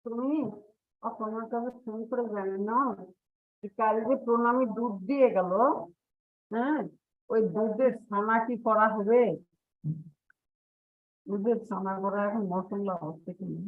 তুমি অসময়ের কাছে ফোন করে জানেন না যে কাল যে প্রণামী দুধ দিয়ে গেল, হ্যাঁ, ওই দুধের ছানা কি করা হবে? দুধের ছানা করা এখন মশলা হচ্ছে কি না?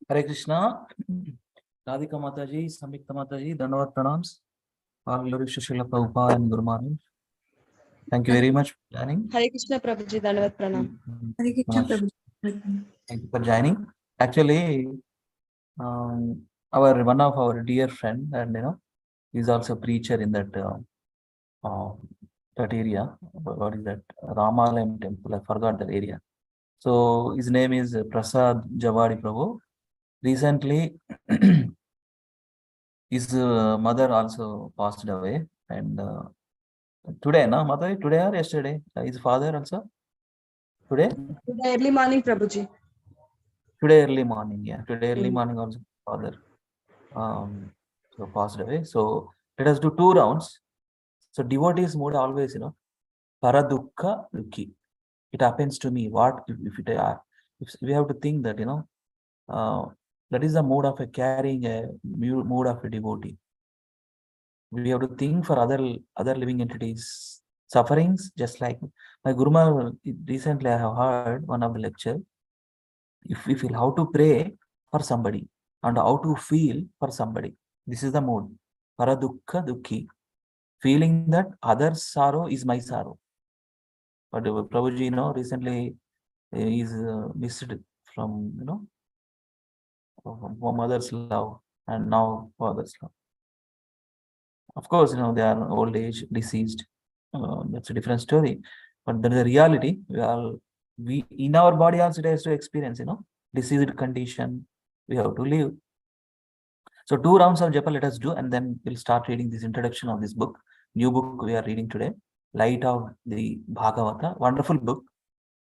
Hare Krishna, Radhika Mataji, Samyukta Mataji, Dandavat Pranams, all glory to Srila Prabhupada and Guru Maharaj. Thank you very much for joining. Hare Krishna Prabhuji, Dandavat Pranam. Hare Krishna, Much. Prabhuji. Thank you for joining. Actually, one of our dear friend, and he's also preacher in that that area. What is that? Ramalayam temple. I forgot that area. So his name is Prasad Javadi Prabhu. Recently, his mother also passed away, and today, no, mother, today or yesterday, his father also today. Today early morning, Prabhuji. Today early morning, yeah. Today early morning also father so passed away. So let us do 2 rounds. So devotees mood always, paradukha dukhi. It happens to me. What if it are? If we have to think that that is the mood of carrying a mood of a devotee. We have to think for other living entities sufferings, just like my Guru recently I have heard one of the lecture. If we feel how to pray for somebody and how to feel for somebody, this is the mood. Paradukha dukhi. Feeling that other's sorrow is my sorrow. But Prabhuji, recently is missed from, from mother's love and now father's love. Of course, they are old age, deceased. That's a different story. But the reality, we in our body also it has to experience, diseased condition. We have to live. So 2 rounds of japa let us do, and then we'll start reading this introduction of this book. New book we are reading today, Light of the Bhagavata. Wonderful book.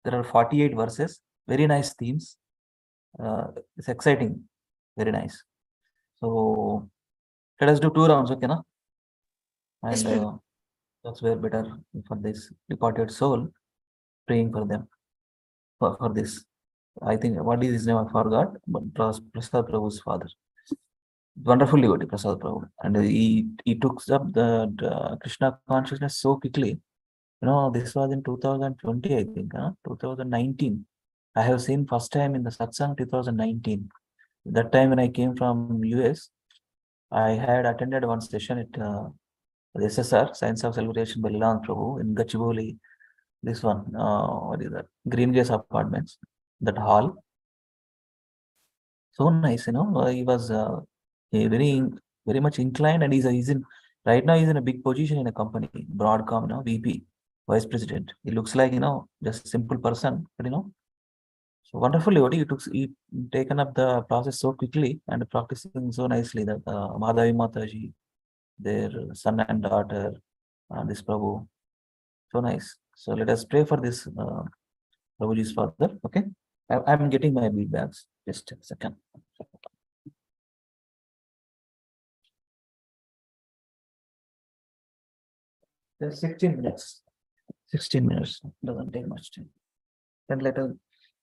There are 48 verses. Very nice themes. It's exciting. Very nice. So let us do 2 rounds, okay, na? Yes, And that's where better for this departed soul, praying for them for this. I think what is his name? I forgot, but Prasad Prabhu's father. Wonderful devotee, Prasad Prabhu, and he took up the Krishna consciousness so quickly. This was in 2020, I think, 2019. I have seen first time in the satsang 2019. That time when I came from US, I had attended one session at the SSR, Science of Celebration by Leland Prabhu in Gachibowli. This one, what is that? Green Gates Apartments, that hall. So nice, he was very much inclined, and he's in right now. He's in a big position in a company, Broadcom, VP, Vice President. He looks like just a simple person, but so wonderfully. What he taken up the process so quickly and practicing so nicely that Madhavi Mataji, their son and daughter, this Prabhu, so nice. So let us pray for this Prabhuji's father. Okay, I'm getting my feedbacks. Just a second. There's 16 minutes. 16 minutes. Doesn't take much time. Then later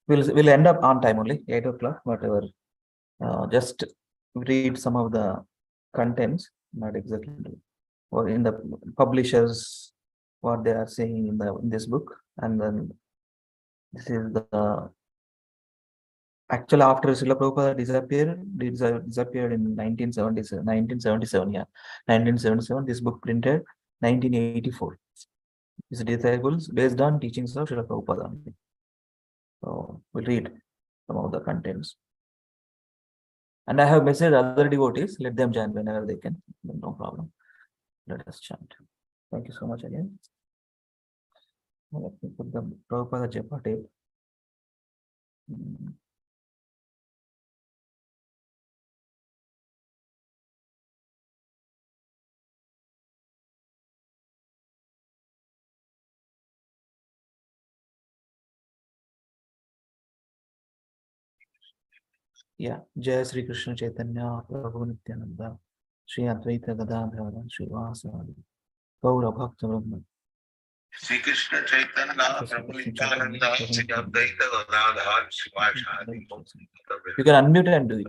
we'll end up on time only, 8 o'clock, whatever. Just read some of the contents, not exactly, or in the publishers, what they are saying in this book. And then this is the actually after Srila Prabhupada disappeared in 1977, yeah. 1977, this book printed 1984. His disciples based on teachings of Srila Prabhupada. So we'll read some of the contents. And I have messaged other devotees, let them join whenever they can, no problem. Let us chant. Thank you so much again. Let me put the Prabhupada Japa tape. Yeah, Jai Sri Krishna Chaitanya, Prabhu Nityananda, Sri Advaita Gadadhara, Sri Vasadi, Gaura Bhakta Brahma. Sri Krishna Chaitanya, Prabhu Nityananda, Sri Advaita Gadadhara, Sri Vasadi. You can unmute and do it.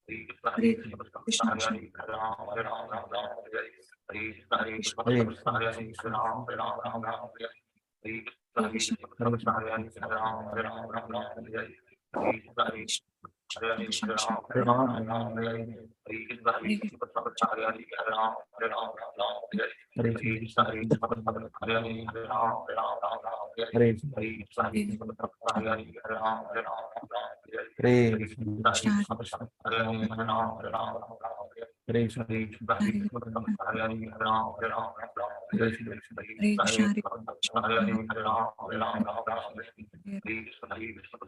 Hare Krishna Krishna Hare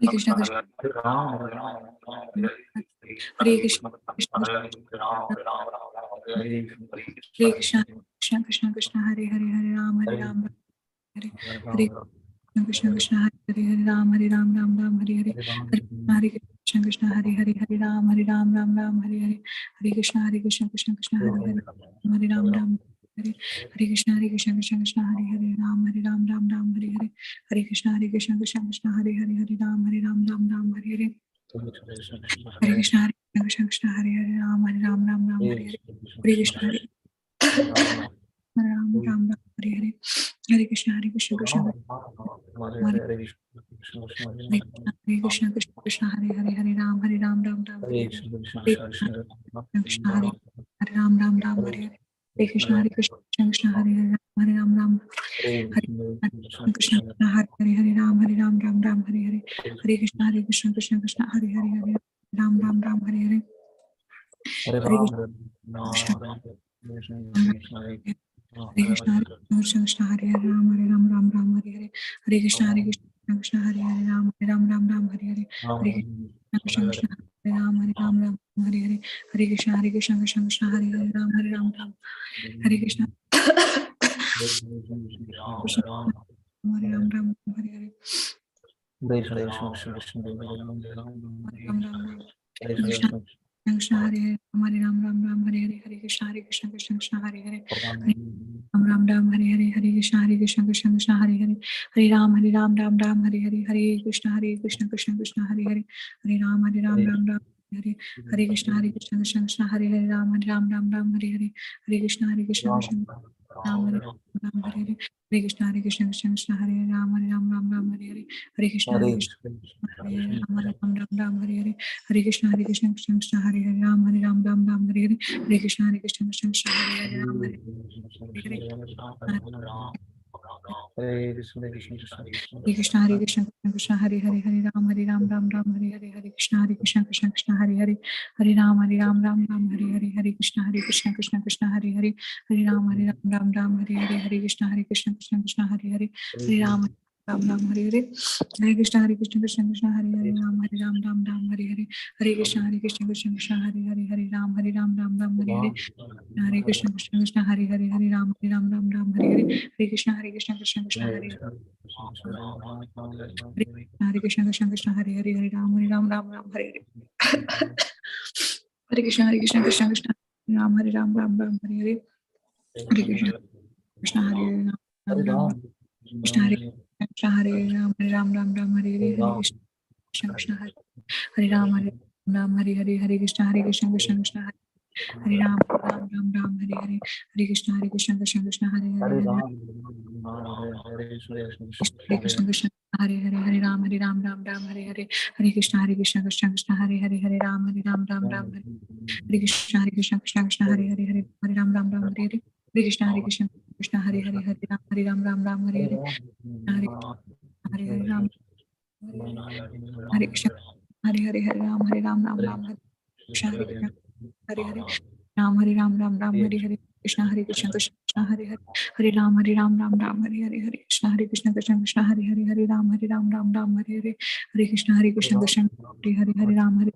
Krishna Krishna Krishna Krishna Hare Krishna Hare Krishna Hare Krishna Krishna Hare Krishna Krishna Hare Krishna Krishna Krishna Krishna Hare Hare Hare Ram Hare Hare Krishna Krishna Hare Hare Ram Ram Ram Hare Hare Hare Krishna Krishna Hare Hare Hare Ram Ram Hare Hare Hare Krishna Krishna Krishna Hare Hare Ram Ram Hare Hare Krishna Krishna Krishna Hare Hare Ram Ram Hare Hare Hare Krishna Krishna Krishna Hare Hare Hare Ram Ram Hare Hare Hare Krishna Krishna Krishna Hare Hare Ram Ram Hare Hare Hare Krishna Ram Hare Hare Hare Krishna Krishna Hare Krishna Krishna Hare Hare Hare Ram Ram Hare Hare Krishna Hare Ram Hare Hare Hare Krishna Krishna Hare Hare Ram Hare Krishna Hare Hare Ram Hare Hare Hare Krishna Krishna Hare Hare Ram Hare Hare Hare Krishna Hare Krishna Krishna Hare Hare Ram Hare Hare Hare Krishna Krishna Hare Hare Ram Hare Hare Hare Krishna Krishna Hare Ram Hare Hare Hare Krishna Krishna Hare Hare Ram Hare Krishna Krishna Hare Ram Hare Hare Krishna Krishna Hare Hare Ram Hare Hare Hare Krishna Krishna Hare Hare Ram Hare Hare Hare Krishna Krishna Hare Hare Hare Ram Hare Hare Hare Krishna Krishna Hare Hare Hare Ram Hare Hare Krishna Krishna Hare Hare Ram Hare Hare Hare Krishna Krishna Ram Hare Hare Hare Krishna Krishna Hare Ram Hare Hare Hare Krishna Hare Ram Hare Hare Hare Krishna Krishna Hare Hare Ram Hare Hare Hare Krishna Krishna Hare Hare Ram Hare Hare Hare Krishna Krishna Hare Hare Hare Ram Hare Hare Hare Krishna Krishna Hare Hare Hare Ram Hare Hare Hare Krishna Krishna Hare Hare Hare Ram Hare Hare Hare Krishna Krishna Hare Hare Hare Ram Hare Hare Hare Krishna Krishna Hare Hare Ram Hare Hare Hare Krishna Krishna Hare Hare Hare Ram Hare Hare Hare Krishna Hare Hare Ram Hare Hare Hare Krishna Krishna Hare Hare Krishna Hare Hare Hare Ram Hare Hare Hare Krishna Krishna Ram Hare Hare Hare Hare Krishna Hare Ram Krishna Hare Krishna Hare Ram Hare Hare Hare Krishna Hare Hare Ram Hare Hare Hare Krishna Krishna Hare Hare Ram Hare Hare Hare Krishna Krishna Hare Hare Hare Krishna Hare Hare Hare Ram Hare Hare Hare Krishna Krishna Hare Hare Ram Hare Hare Krishna Krishna Hare Hare Hare Ram Hare Hare Hare Krishna Krishna Hare Hare Hare Ram Hare Hare Hare Hare Ram Hare Krishna Hare Hare Hare Ram Hare Krishna Hare Hare Ram Hare Hare Krishna Krishna Hare Hare Hare Ram Hare Hare Hare Krishna Krishna Hare Hare Hare Ram Hare Hare Hare Krishna Krishna Hare Hare Hare Ram Hare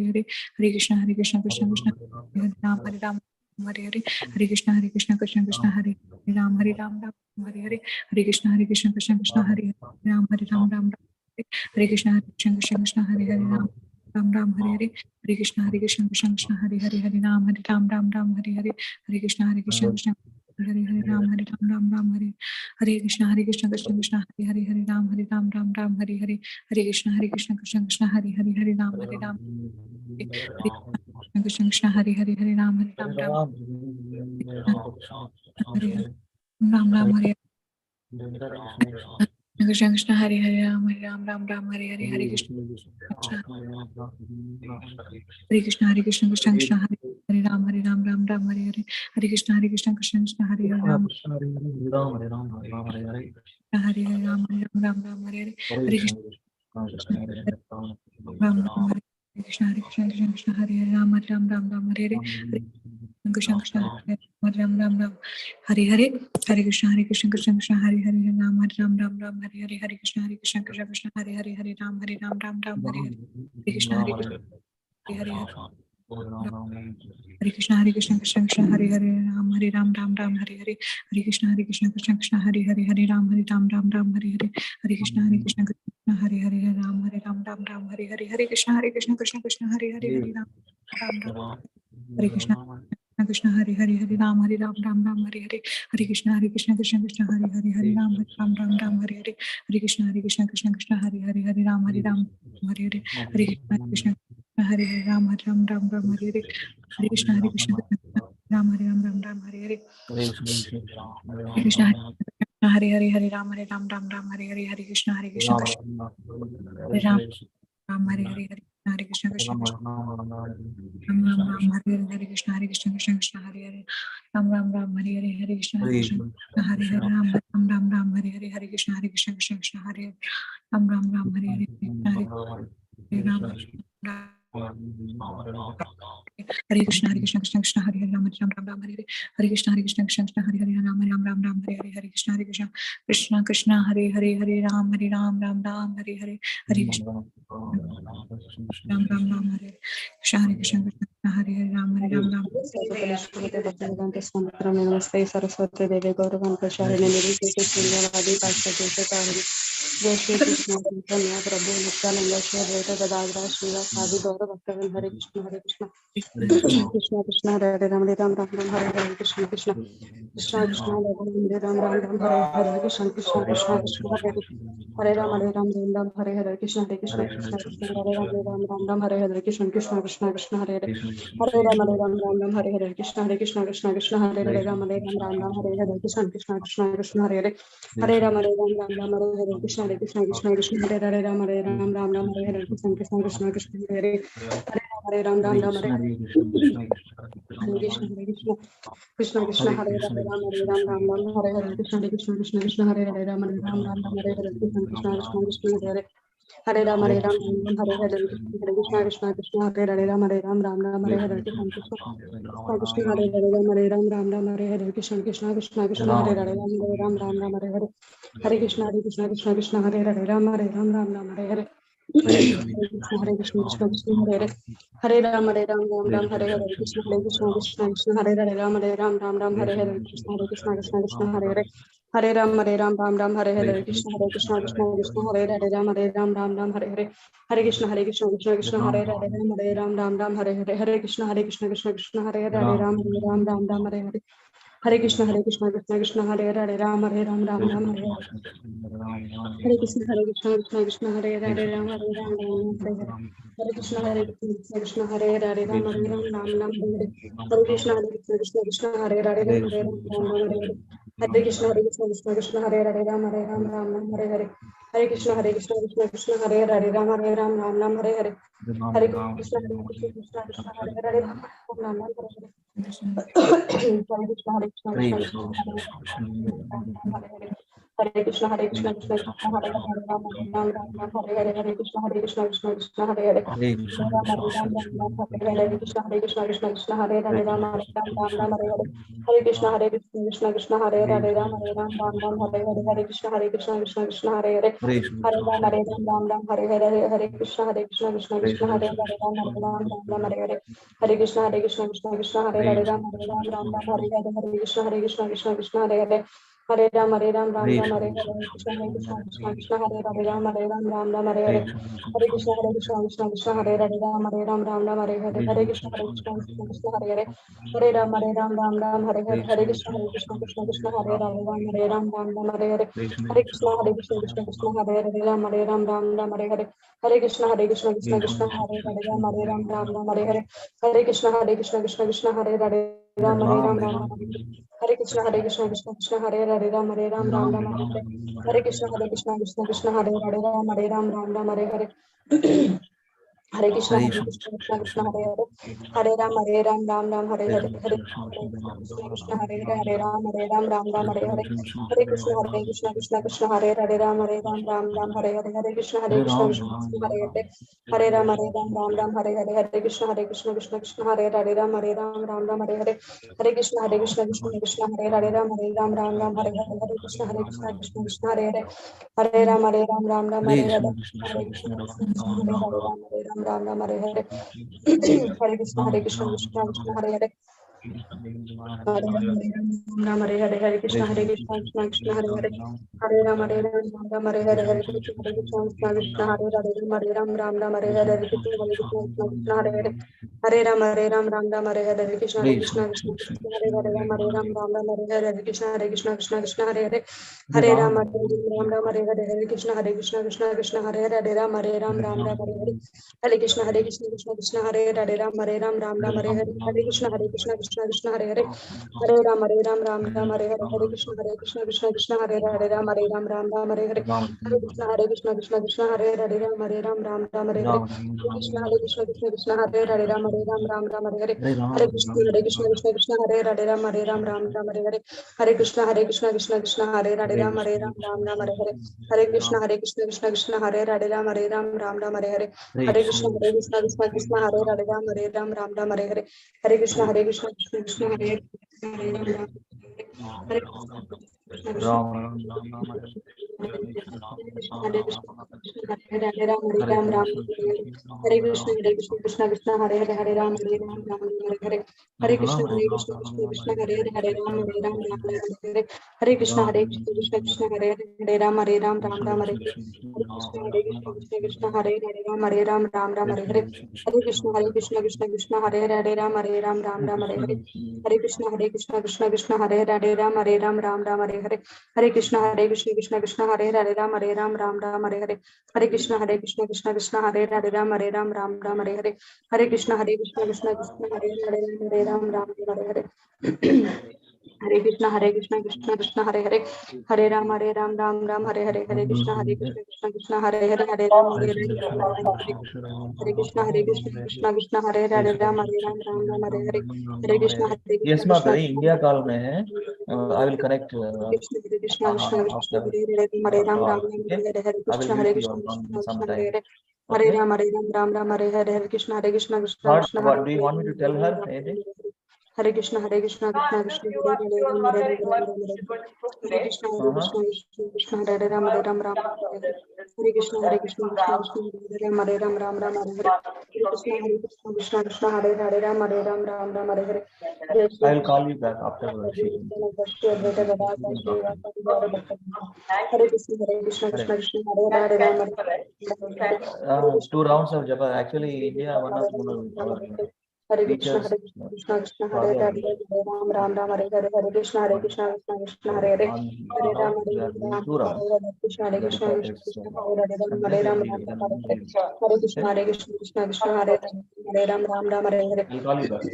Hare Hare Krishna Krishna Hare Ram Hare Hare Hare Krishna Krishna Hare Ram Hare Hare Hare Krishna Krishna Hare Ram Hare Krishna Krishna Hare Hare Ram Hare Hare Hare Krishna Krishna Hare Hare Ram Hare Hare Hare Krishna Krishna Hare Hare Ram Hare Hare Hare Krishna Hare Hare Ram Ram Hare Hare Krishna Krishna Krishna Hare Hare Ram Ram Hare Hare Hare Krishna Krishna Krishna Hare Hare Ram Hare Ram Hare Krishna Hare Hare Ram Ram Hare Hare Ram Hare Krishna Krishna Hare Hare Ram Ram Hare Hare Hare Krishna Hare Krishna Krishna Krishna Hare Hare Ram Ram Hare Hare Hare Krishna Krishna Krishna Hare Hare Ram Hare Hare Ram Ram Hare Hare Hare Krishna Ram Hare Krishna Krishna Hare Hare Ram Ram Hare Hare Hare Krishna Krishna Ram Hare Hare Hare Krishna Krishna Hare Hare Ram Ram Hare Hare Hare Krishna Krishna Hare Hare Ram Hare Hare Hare Krishna Hare Hare Hare Krishna Krishna Hare Hare Ram Hare Hare Hare Krishna Krishna Hare Hare Ram Ram Hare Hare Hare Krishna Krishna Hare Hare Ram Ram Hare Hare Hare Krishna Krishna Hare Hare Ram Hare Krishna Krishna Hare Hare Ram Ram Hare Hare Hare Krishna Krishna Hare Hare Ram Ram Hare Hare Hare Krishna Krishna Hare Hare Ram Ram Hare Hare Hare Krishna Hare Ram Hare Hare Hare Krishna Ram Hare Hare Hare Krishna Hare Hare Ram Hare Hare Hare Krishna Krishna Hare Ram Hare Hare Hare Krishna Krishna Ram Hare Krishna Krishna Hare Hare Ram Hare Hare Hare Krishna Hare Hare Ram Hare Hare Hare Krishna Krishna Hare Ram Hare Hare Hare Ram Hare Krishna Krishna Hare Hare Ram Hare Hare Hare Krishna Krishna Hare Hare Ram Hare Hare Hare Krishna Krishna Hare Hare Ram Hare Hare Hare Krishna Ram Hare Hare Krishna Hare Hare Ram नमस्ते सरस्वती देवी गौरवांक शालिनी निर्विशेष शून्यवादी पाश्चात्य जय श्री कृष्ण चैतन्य प्रभु नित्यानंद श्री अद्वैत गदाधर श्रीवासादि गौर भक्तवृंद हरे कृष्ण कृष्ण कृष्ण हरे हरे राम हरे हरे कृष्ण कृष्ण कृष्ण कृष्ण हरे राम हरे हरे कृष्ण कृष्ण कृष्ण हरे राम हरे हरे कृष्ण कृष्ण कृष्ण हरे राम हरे हरे कृष्ण कृष्ण हरे राम हरे हरे कृष्ण कृष्ण हरे राम हरे हरे कृष्ण कृष्ण हरे हरे राम हरे हरे कृष्ण कृष्ण हरे राम हरे हरे कृष्ण कृष्ण हरे हरे राम हरे कृष्ण कृष्ण हरे राम हरे हरे कृष्ण कृष्ण हरे राम हरे हरे कृष्ण हरे हरे राम हरे हरे कृष्ण हरे राम हरे हरे कृष्ण हरे हरे कृष्ण हरे राम हरे हरे हरे कृष्ण कृष्ण हरे राम हरे हरे हरे कृष्ण हरे हरे राम हरे हरे कृष्ण हरे राम हरे हरे कृष्ण हरे हरे हरे राम हरे हरे कृष्ण हरे राम हरे हरे हरे कृष्ण हरे राम हरे हरे हरे कृष्ण हरे राम हरे हरे हरे कृष्ण हरे राम हरे हरे हरे कृष्ण हरे राम हरे हरे कृष्ण हरे राम हरे हरे कृष्ण हरे राम हरे कृष्ण हरे राम हरे हरे हरे कृष्ण हरे राम हरे हरे हरे कृष्ण हरे राम हरे कृष्ण हरे हरे कृष्ण हरे हरे हरे कृष्ण हरे राम हरे कृष्ण हरे राम हरे कृष्ण हरे हरे हरे राम हरे कृष्ण हरे राम हरे कृष्ण हरे राम हरे कृष्ण हरे राम हरे कृष्ण हरे Krishna Hare Hare Hare Ram Ram Hare Ram Hare Krishna, Hare Krishna Hare Krishna Krishna Hare Krishna Hare Ram Ram Hare Hare Hare Krishna, Hare Krishna Krishna Krishna Hare Ram Ram Hare Hare Hare Hare Krishna, Krishna Krishna Krishna Hare Hare Hare Ram Ram Hare Hare Hare Krishna Krishna Krishna Hare Ram Hare Hare Hare Krishna Krishna Krishna Hare Ram Ram Hare Hare Hare Krishna Krishna Krishna Hare Ram Ram Hare Hare Hare Krishna Krishna Krishna Hare Ram Ram Hare Hare Hare Krishna Krishna Krishna Hare Ram Ram Hare Hare Krishna Krishna Krishna Hare Ram Hare Hare Hare Krishna Krishna Krishna Hare Ram Hare Hare Hare Krishna Krishna Hare Ram Ram Hare Hare Hare Krishna Krishna Krishna Hare Ram Ram Hare Hare Hare Krishna Krishna Krishna Hare Ram Hare Hare Hare Krishna Krishna Krishna Hare Ram Ram Hare Hare Hare Krishna Krishna Krishna Hare Ram Ram Hare Hare Hare Krishna Krishna Krishna Hare Ram Ram Hare Hare Hare Krishna Krishna Hare Ram Hare Hare Hare Krishna Krishna Hare Hare Hare Ram Hare Hare Hare Krishna Krishna Hare Hare Hare Ram Hare Hare Hare Krishna Krishna Hare Ram Hare Hare Hare Krishna Hare Hare Hare Ram Hare Hare Hare Krishna Krishna Krishna Hare Hare Hare Ram Hare Hare Hare Krishna Hare Hare Hare Ram Hare Hare Hare Krishna Krishna Hare Hare Ram Hare Hare Hare Krishna Krishna Hare Hare Ram Hare Hare Hare Krishna Hare Hare Hare Ram Hare Hare Hare Krishna Hare Ram Hare Hare Hare Krishna Hare Hare Krishna Hare Hare Ram Hare Hare Krishna Hare Hare Hare Krishna Krishna Hare Ram Hare Krishna Hare Hare Hare Krishna Krishna Hare Ram Hare Hare Krishna Krishna Hare Hare Krishna Hare Krishna Hare Ram Hare Krishna Krishna Hare Hare Ram Hare Hare Krishna Krishna Hare Ram Hare Krishna Krishna Hare Ram Hare Hare Krishna Hare Ram Hare Hare Krishna Krishna Hare Ram Hare Hare Krishna Hare Ram Hare Hare Krishna Krishna Hare Ram Hare Hare Krishna Krishna Hare Ram Hare Hare Hare Krishna Krishna Hare Ram Hare Hare Krishna Hare Hare Hare Ram Hare Hare Hare Krishna Hare Ram Hare Krishna Hare Ram Hare Hare Krishna Yes, Hare Mata, Krishna India call mein hai. I will connect Krishna after Hare Ram call. Okay, Hare I will Hare meet you Krishna on some Krishna time. Hare Okay. Ram Hare Hare Krishna Krishna What do you want me to tell her? Anything? Hare Krishna Krishna Hare Krishna Hare Ram Hare Krishna Hare Ram Hare I will call you back after she. Hare Krishna Correct. Krishna Hare Ram 2 rounds of japa. Actually, India, one of our Hare Krishna teachers, Krishna Hare father, Ram Hare Krishna Hare Hare on Hare now Ram we are doing 2 rounds. Krishna The reporters Hare subject Ram will be written on the field. Hare Krishna Hare Ram Hare I'll call you back.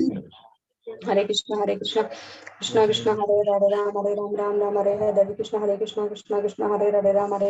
Hare Krishna Krishna Hare Ram Hare Krishna Krishna Hare Ram Hare Krishna Hare Krishna Hare Hare Krishna Krishna Hare Ram Hare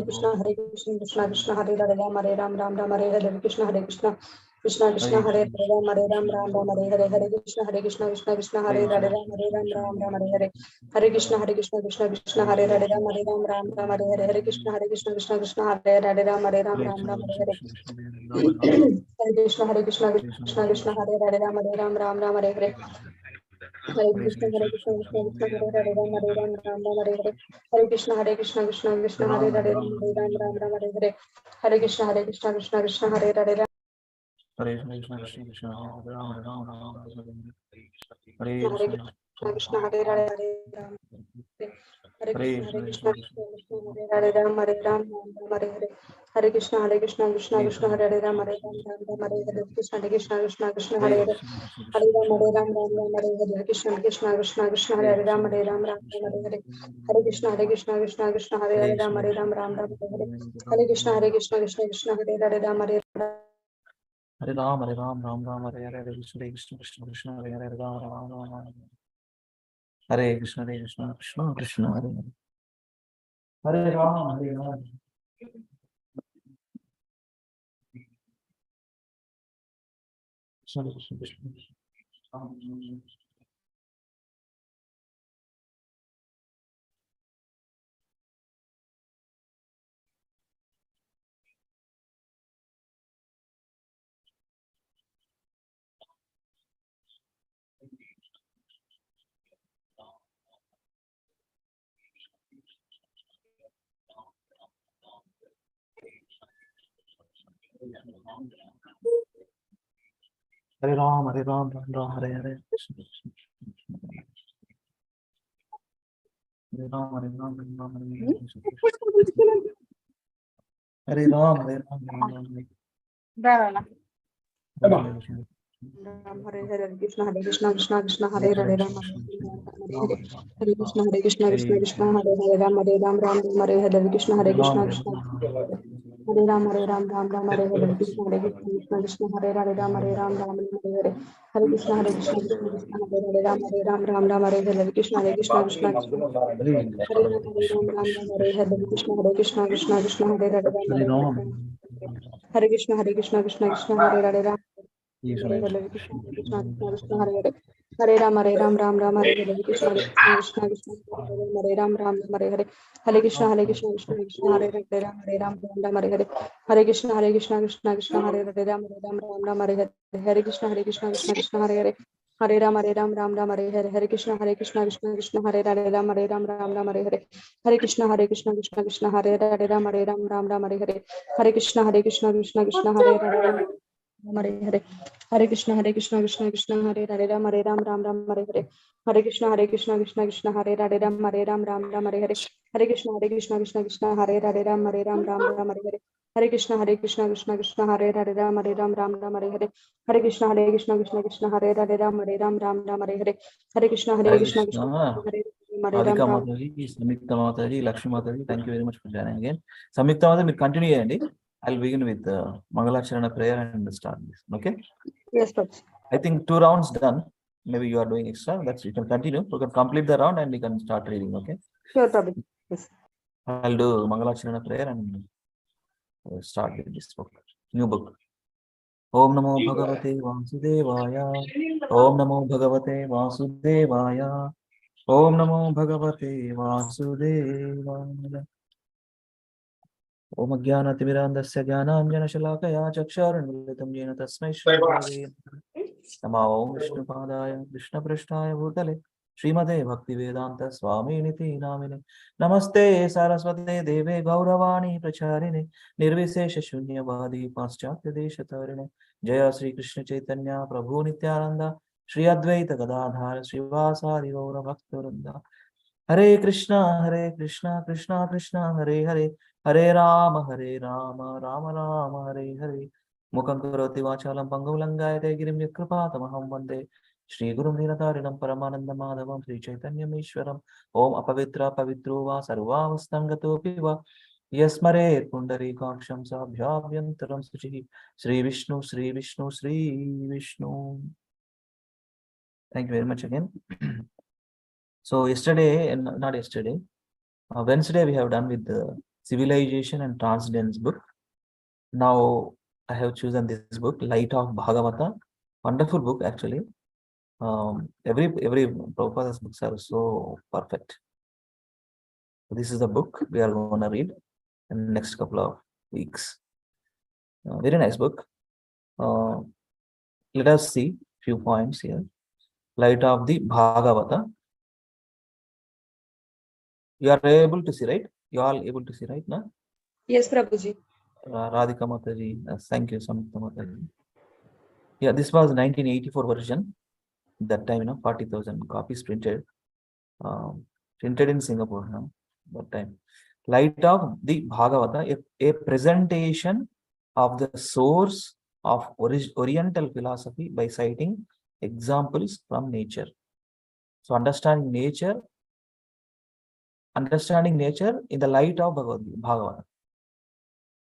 Krishna Hare Krishna Hare Hare Krishna Hare Krishna Hare Hare Hare Krishna, Hare Krishna, Krishna Krishna, Hare Hare, Ram Hare Ram, Ram Ram Hare Hare. Hare Krishna, Hare Krishna, Krishna Krishna, Hare Hare, Ram Hare Ram, Ram Ram Hare Hare. Hare Krishna, Hare Krishna, Krishna Krishna, Hare Hare, Ram Hare Krishna, Krishna Krishna, Hare Hare, Hare Hare Krishna, Krishna, Krishna Hare Hare, Hare Ram. Hare Hare Krishna, Hare Krishna, Krishna, Krishna Krishna Krishna, Hare Hare, Ram Hare Ram, Ram Ram Hare Hare. Hare Krishna, Hare Krishna, Krishna Krishna, Hare Hare, Ram Hare Ram, Ram Ram Hare Hare. Krishna, Hare Krishna, Krishna Krishna, Hare Hare. Hare Ram, Hare Ram, Ram Ram Hare Hare. Krishna, Krishna, Krishna Krishna, Hare Hare, Ram Hare Ram, Ram Ram Hare Hare. Hare Krishna, Hare Krishna, Krishna Krishna, Hare Hare, Ram Hare Ram, Ram Ram Hare Hare. Hare Krishna, Hare Krishna, Krishna Krishna, Hare Hare, Ram Hare Ram. Hare Ram, Hare Ram, Ram Ram, Hare Hare, Hare Krishna, Krishna Krishna, Hare Hare, Hare Ram, Ram Ram, Hare Krishna, Krishna Krishna, Krishna Hare Hare, Hare Ram, Hare Ram. Krishna, Krishna Krishna. Hare Ram, Hare Ram, Ram Ram, Hare Hare. Hare Ram, Hare Ram, Ram Ram, Hare Hare. Hare Ram, Hare Ram, Ram Ram, Hare Hare. Ram Hare Hare, Krishna Hare Krishna, Krishna Krishna, Hare Hare, Ram Hare Ram, Hare Hare. Hare Krishna, Hare Krishna, Krishna Krishna, Hare Hare, Ram Hare Ram, Ram Ram Hare Hare. Krishna, Hare Krishna, Krishna Hare Ram, Hare Ram, Ram Ram Hare Hare. Krishna, Hare Krishna, Krishna Krishna, Hare Hare, Ram Hare Ram, Ram Ram Hare Hare. Hare Krishna, Hare Krishna, Krishna Krishna, Hare Hare, Ram Hare Ram, Ram Ram Hare Hare. Krishna, Hare Krishna, Krishna Krishna, Hare Ram, Hare Ram, Ram Ram Hare Hare. Krishna, Hare Krishna, Krishna Krishna, Hare Hare, Ram Hare Hare Ram, Ram. Ram Hare Krishna, Hare Krishna, Krishna Krishna, Hare Hare Ram. Krishna, Hare Krishna Hare, Krishna Krishna, Krishna Krishna, Hare Hare. Hare Ram, Hare Ram, Ram Ram, Hare Hare. Krishna, Hare Krishna, Krishna Krishna, Hare Ram, Ram Ram, Hare Hare. Hare Krishna, Hare Krishna, Krishna Krishna, Hare Hare. Hare Ram, Ram Ram, Hare Hare. Hare Krishna, Hare Krishna, Krishna Krishna, Hare Hare. Ram, Ram Ram, Hare Hare. Hare Krishna, Hare Krishna, Krishna Krishna, Hare Hare. Hare Ram, Hare Ram, Ram Ram, Hare Hare. Hare Krishna, Hare Krishna, Krishna Krishna, Hare Hare. Ram, Hare Ram, Ram Ram, Hare Hare. Hare Krishna, Hare Krishna, Krishna Krishna, Hare Hare. Ram, Hare Ram, Ram Ram, Hare Hare. Hare Krishna, Hare Krishna, Krishna Krishna, Hare Hare. Hare Hare, Hare Krishna, Hare Krishna, Krishna Krishna, Hare Hare, Ram Hare Ram, Ram Ram, Hare Hare. Hare Krishna, Hare Krishna, Krishna Krishna, Hare Hare, Ram Hare Ram, Ram Ram, Hare Hare. Hare Krishna, Hare Krishna, Krishna Krishna, Hare Hare, Ram Hare Ram, Ram Ram, Hare Hare. Hare Krishna, Hare Krishna, Krishna Krishna, Hare Hare, Ram Hare Ram, Ram Ram, Hare Hare. Hare Krishna, Hare Krishna, Krishna Krishna, Hare Hare, Ram Hare Ram, Ram Ram, Hare Hare. Hare Krishna, Hare Hare Krishna, Krishna Krishna, Krishna. Hare Hare, Ram Radhika Ram. Mataji, Samyukta Mataji, Lakshmi Mataji, thank you very much for joining again. Samyukta Mataji, we'll continue here. I'll begin with Mangalacharana prayer and start this. Okay? Yes, Prabhu. I think 2 rounds done. Maybe you are doing extra. That's you can continue. We can complete the round and we can start reading. Okay? Sure, Prabhu. Yes. I'll do Mangalacharana prayer and start with this book. New book. Om Namo Bhagavate Vasudevaya. Om Namo Bhagavate Vasudevaya. Om Namo Bhagavate Vasudevaya. Om Jnanatimirandasya Jnananjana Shalakaya Chaksharunmilitam Jena Tasmai Shri Gurave Namaha Om Vishnupadaya Krishnaprasthaya Bhutale Srimate Bhaktivedanta Swaminiti Namine Namaste Saraswate Deve Gauravani Pracharine Nirvisesha Shunyavadi Paschatya Deshatarine Jaya Sri Krishna Chaitanya Prabhu Nityananda Shri Advaita Gadadhara Srivasadi Gaura Bhaktivinoda Hare Krishna, Krishna Krishna, Hare Hare, Hare Rama, Rama Rama, Hare Hare. Mukam karoti vachalam pangulangayate girim yakrupatamaham vande. Shri Guru Niratarinam Paramananda Madhavam Sri Chaitanya Ishwaram. Om apavitra pavitro va sarvavasthangato piva. Yasmare Pundari Kaksham Sabhyabhyantaram Suchi. Sri Vishnu, Sri Vishnu, Sri Vishnu. Thank you very much again. So yesterday, and not yesterday, Wednesday we have done with the Civilization and Transcendence book. Now I have chosen this book, Light of Bhagavata. Wonderful book actually. Every Prabhupada's books are so perfect. So this is the book we are going to read in the next couple of weeks. Very nice book. Let us see few points here. light of the Bhagavata. You are able to see, right? You are all able to see, right? Na? Yes, Prabhuji. Radhika Mataji, thank you, Samyukta Mataji. Yeah, this was 1984 version. That time, 40,000 copies printed. Printed in Singapore now. That time. Light of the Bhagavata, a presentation of the source of Oriental philosophy by citing examples from nature. So understanding nature in the light of Bhagavata.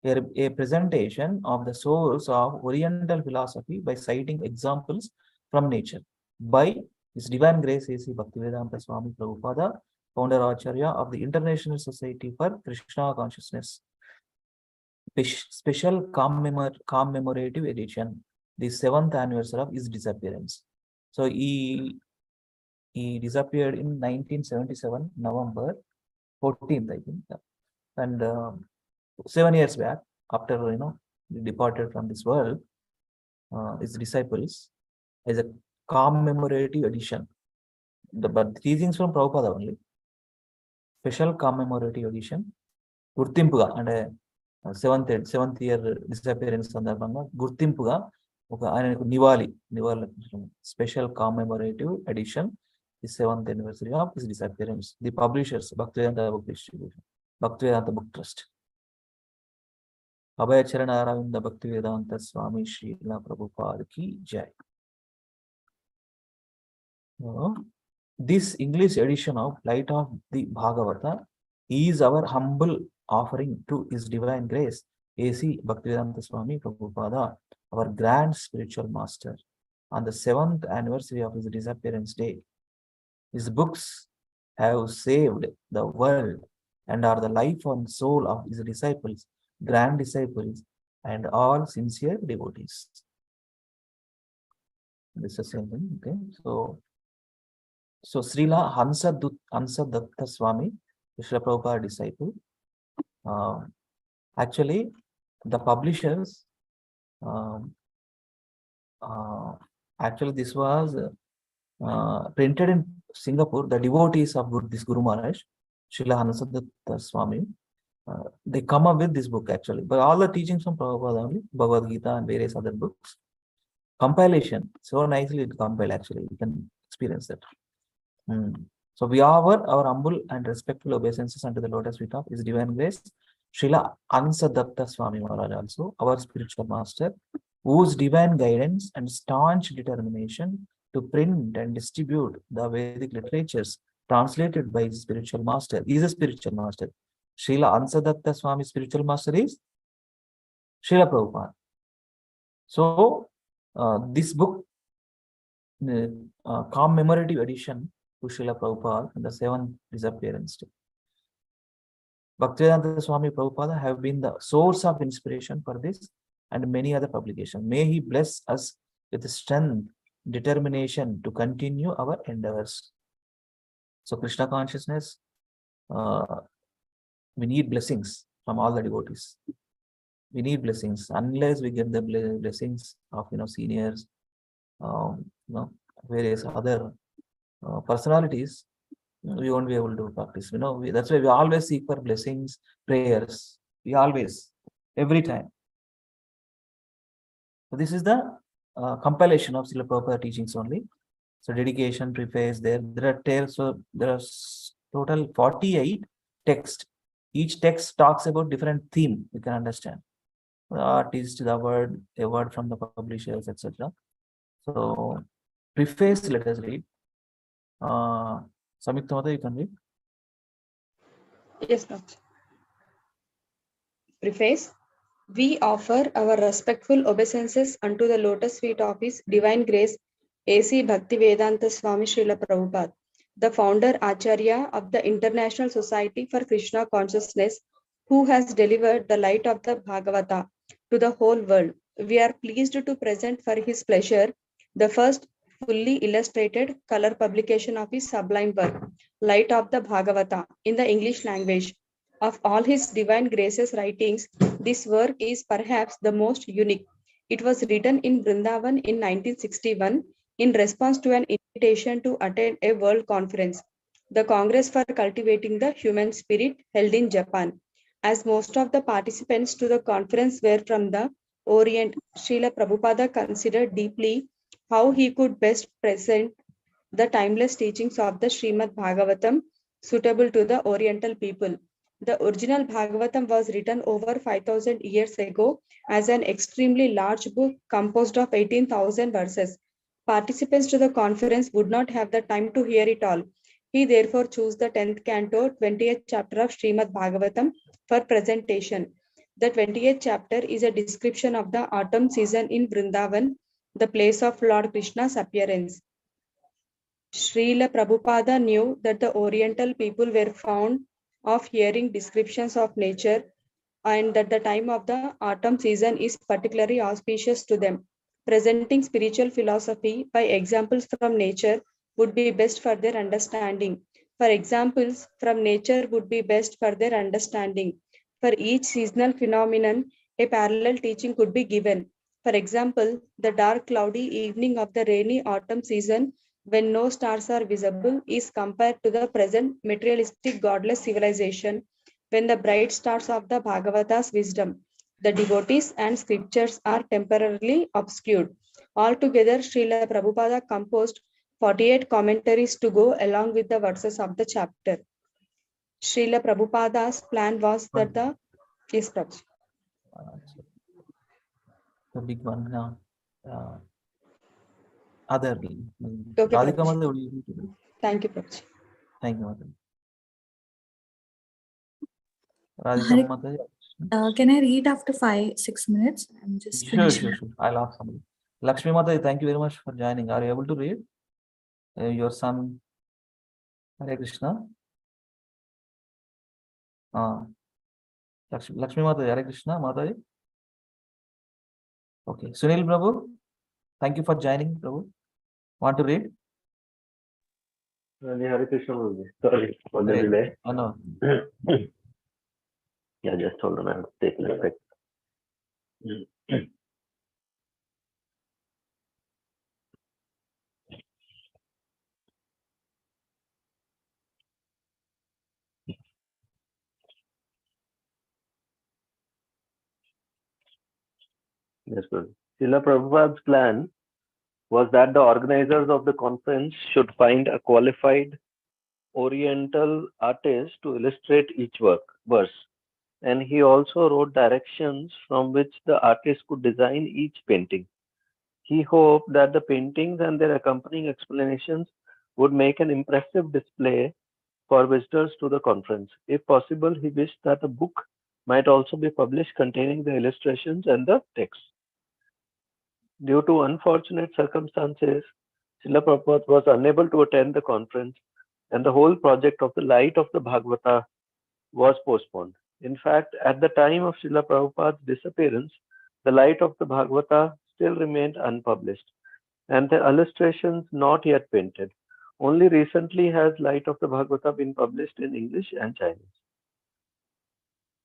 A presentation of the source of Oriental philosophy by citing examples from nature by His Divine Grace A.C. Bhaktivedanta Swami Prabhupada, founder Acharya of the International Society for Krishna Consciousness. Special commemorative edition, the 7th anniversary of his disappearance. So he disappeared in 1977, November 14th, I think. And 7 years back, after he departed from this world, his disciples, as a commemorative edition. But teachings from Prabhupada only. Special commemorative edition. గుర్తింపుగా అంటే seventh year disappearance సందర్భంగా గుర్తింపుగా ఆయనకు నివాళి special commemorative edition the 7th anniversary of his disappearance. The publishers Bhaktivedanta book distribution, Bhaktivedanta book trust. Abhay Charana Aravinda Bhaktivedanta Swami Srila ప్రభుపాదకి జై. This English edition of Light of the Bhagavata is our humble offering to His Divine Grace A.C. Bhaktivedanta Swami Prabhupada, our grand spiritual master, on the 7th anniversary of his disappearance day. His books have saved the world and are the life and soul of his disciples, grand disciples, and all sincere devotees. This is the same thing, okay? So Srila Hansadatta Swami, Srila Prabhupada disciple. Actually, the publishers, actually this was printed in Singapore. The devotees of this Guru Maharaj, Srila Hansadatta Swami, they come up with this book actually. But all the teachings from Prabhupada only, Bhagavad Gita and various other books. Compilation, so nicely it compiled actually. You can experience that. So we offer our humble and respectful obeisances unto the lotus feet of His Divine Grace, Srila Hansadatta Swami Maharaj, also our spiritual master, whose divine guidance and staunch determination to print and distribute the Vedic literatures translated by his spiritual master. He is a spiritual master. Srila Hansadatta Swami spiritual master is Srila Prabhupada. So this book, commemorative edition to Srila Prabhupada and the 7th disappearance day. Bhaktivedanta Swami Prabhupada have been the source of inspiration for this and many other publications. May he bless us with strength, determination to continue our endeavors. So Krishna consciousness, we need blessings from all the devotees. We need blessings. Unless we get the blessings of seniors, various other personalities, we won't be able to practice. That's why we always seek for blessings, prayers. We always, every time. So this is the compilation of Srila Prabhupada teachings only. So dedication, preface, there are total 48 texts. Each text talks about different theme. You can understand. The artist, the word, a word from the publishers, etc. So preface, let us read. Samyukta Mata, you can read. Yes, Doctor. Preface. We offer our respectful obeisances unto the lotus feet of His Divine Grace A.C. Bhaktivedanta Swami Srila Prabhupada, the founder Acharya of the International Society for Krishna Consciousness, who has delivered the light of the Bhagavata to the whole world. We are pleased to present for His pleasure the first fully illustrated color publication of his sublime work, Light of the Bhagavata, in the English language. Of all His Divine Grace's writings, this work is perhaps the most unique. It was written in Vrindavan in 1961 in response to an invitation to attend a world conference, the Congress for Cultivating the Human Spirit, held in Japan. As most of the participants to the conference were from the Orient, Srila Prabhupada considered deeply how he could best present the timeless teachings of the Srimad Bhagavatam suitable to the Oriental people. The original Bhagavatam was written over 5,000 years ago as an extremely large book composed of 18,000 verses. Participants to the conference would not have the time to hear it all. He therefore chose the 10th canto, 20th chapter of Srimad Bhagavatam for presentation. The 20th chapter is a description of the autumn season in Vrindavan, the place of Lord Krishna's appearance. Srila Prabhupada knew that the Oriental people were fond of hearing descriptions of nature and that the time of the autumn season is particularly auspicious to them. Presenting spiritual philosophy by examples from nature would be best for their understanding. For examples from nature would be best for their understanding. For each seasonal phenomenon, a parallel teaching could be given. For example, the dark cloudy evening of the rainy autumn season when no stars are visible is compared to the present materialistic godless civilization when the bright stars of the Bhagavata's wisdom, the devotees and scriptures are temporarily obscured. Altogether, Srila Prabhupada composed 48 commentaries to go along with the verses of the chapter. Srila Prabhupada's plan was that the yes, Prabhu. The big one now. Other Okay, Radhika Prabhu. Mother, what do you need to do? Thank you, Prabhu. Thank you, Mother. Radhika Hare- Mother. Can I read after 5-6 minutes? I'm just Sure, finishing. sure, sure. I'll ask somebody. Lakshmi Mata, thank you very much for joining. Are you able to read? Your son, Hare Krishna. Lakshmi Mata, Hare Krishna, Mata. Okay. Sunil Prabhu, thank you for joining, Prabhu. Want to read? Hare Krishna, Guruji. Sorry for the Great. delay. I know. Yeah, just hold on. I have to take a look. Yes, Guruji. Srila Prabhupada's plan was that the organizers of the conference should find a qualified Oriental artist to illustrate each verse. And he also wrote directions from which the artist could design each painting. He hoped that the paintings and their accompanying explanations would make an impressive display for visitors to the conference. If possible, he wished that a book might also be published containing the illustrations and the text. Due to unfortunate circumstances, Srila Prabhupada was unable to attend the conference, and the whole project of the Light of the Bhagavata was postponed. In fact, at the time of Srila Prabhupada's disappearance, the Light of the Bhagavata still remained unpublished, and the illustrations not yet painted. Only recently has Light of the Bhagavata been published in English and Chinese.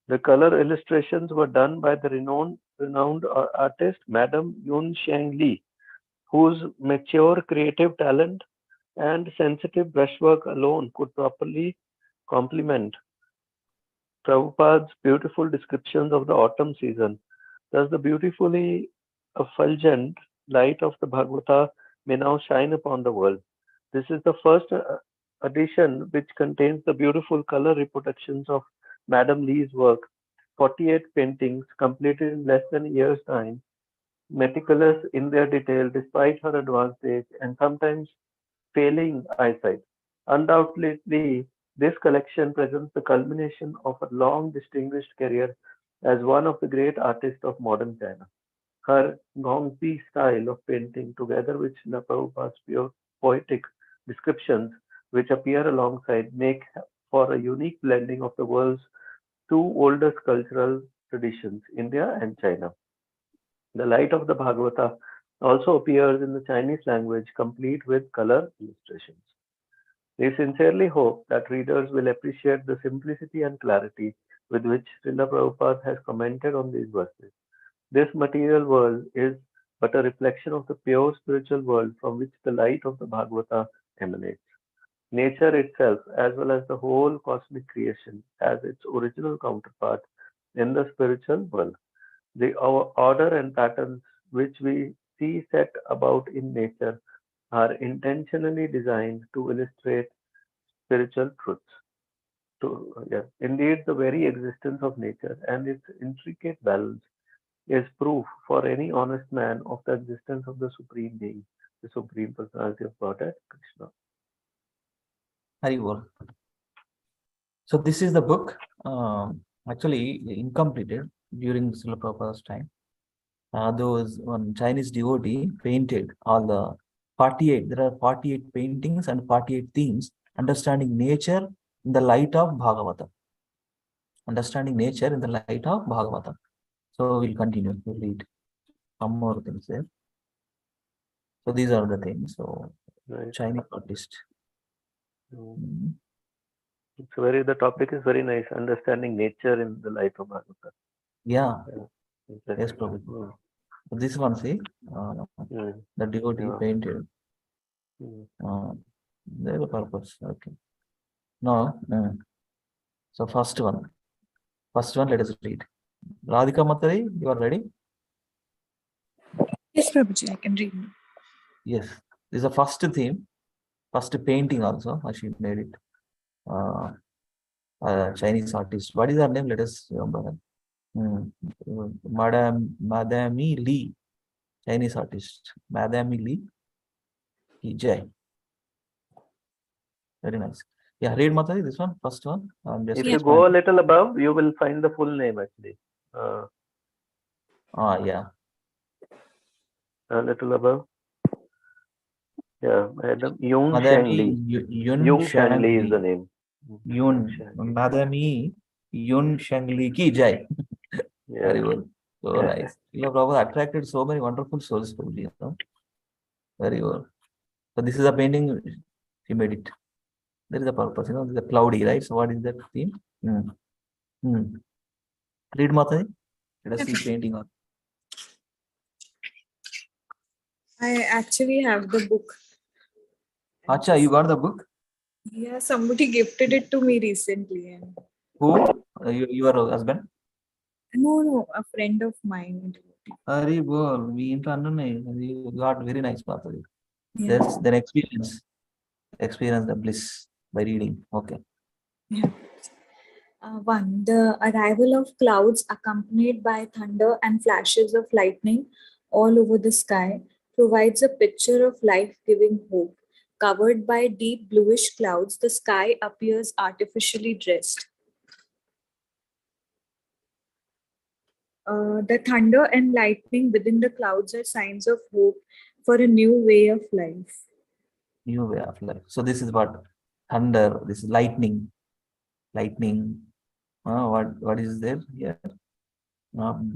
The color illustrations were done by the renowned artist Madame Yun Xiang Li, whose mature creative talent and sensitive brushwork alone could properly complement Prabhupada's beautiful descriptions of the autumn season. Thus, the beautifully effulgent light of the Bhagavata may now shine upon the world. This is the first edition which contains the beautiful color reproductions of Madame Lee's work, 48 paintings completed in less than a year's time, meticulous in their detail despite her advanced age and sometimes failing eyesight. Undoubtedly, this collection presents the culmination of a long distinguished career as one of the great artists of modern China. Her Gongzi style of painting, together with Srila Prabhupada's pure poetic descriptions, which appear alongside, make for a unique blending of the world's two oldest cultural traditions, India and China. The Light of the Bhagavata also appears in the Chinese language, complete with color illustrations. We sincerely hope that readers will appreciate the simplicity and clarity with which Srila Prabhupada has commented on these verses. This material world is but a reflection of the pure spiritual world from which the light of the Bhagavata emanates. Nature itself, as well as the whole cosmic creation, has its original counterpart in the spiritual world. The order and patterns which we see set about in nature are intentionally designed to illustrate spiritual truths. Indeed, the very existence of nature and its intricate balance is proof for any honest man of the existence of the Supreme Being, the Supreme Personality of Godhead, Krishna. Hari Bol. So this is the book, actually incompleted during Srila Prabhupada's time. Those one Chinese devotee painted all the 48. There are 48 paintings and 48 themes. Understanding nature in the light of Bhagavata. Understanding nature in the light of Bhagavata. So we'll continue to read some more things there. So these are the things. So Right. Chinese artist. The topic is very nice. Understanding nature in the light of Bhagavata. Yeah. Exactly. Yes, probably. This one, see, the devotee painted. There's a purpose. Okay. No. So first one, let us read. Radhika Matari, you are ready? Yes, Prabhuji, I can read. Yes. This is the first theme, first painting also. She made it. Chinese artist. What is her name? Let us remember. Madame Lee, Chinese artist. Madame Lee. Jai. Very nice. Yeah, read Matari, this one, first one. If you go a little above, you will find the full name actually. Yeah. A little above. Yeah, Madam Yung Madame Sheng Li. Yung Sheng Li is the name. Madame Yun Sheng Li ki Jai. Very good. So nice. Prabhupada attracted so many wonderful souls, you know. Very good. So this is a painting, she made it. There is a purpose, you know, this is a cloudy, right? So what is that theme? Read Mataji. Let us see painting on. I actually have the book. Acha, you got the book? Yeah, somebody gifted it to me recently. Who? Your husband? No, a friend of mine. Hari bol, you got very nice Mataji. Yeah. That's then experience the bliss by reading. Okay. Yeah. 1. The arrival of clouds accompanied by thunder and flashes of lightning all over the sky provides a picture of life-giving hope. Covered by deep bluish clouds, the sky appears artificially dressed. The thunder and lightning within the clouds are signs of hope for a new way of life. New way of life. So this is what thunder, this is lightning. What is there here?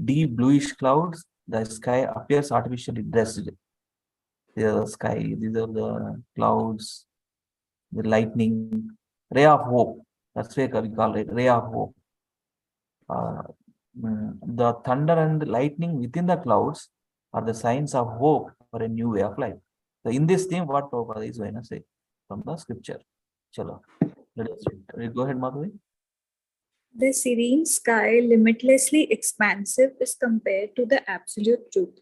Deep bluish clouds, the sky appears artificially dressed. The sky, these are the clouds, the lightning, ray of hope. That's why we call it ray of hope. The thunder and the lightning within the clouds are the signs of hope for a new way of life. So in this theme, what Prabhupada is going to say from the scripture. Chalo. Let us read. Go ahead, Madhavi. The serene sky, limitlessly expansive, is compared to the absolute truth.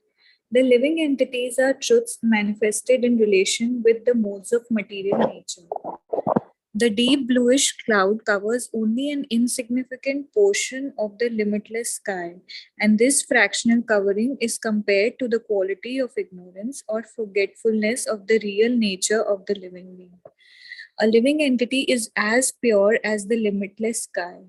The living entities are truths manifested in relation with the modes of material nature. The deep bluish cloud covers only an insignificant portion of the limitless sky, and this fractional covering is compared to the quality of ignorance or forgetfulness of the real nature of the living being. A living entity is as pure as the limitless sky.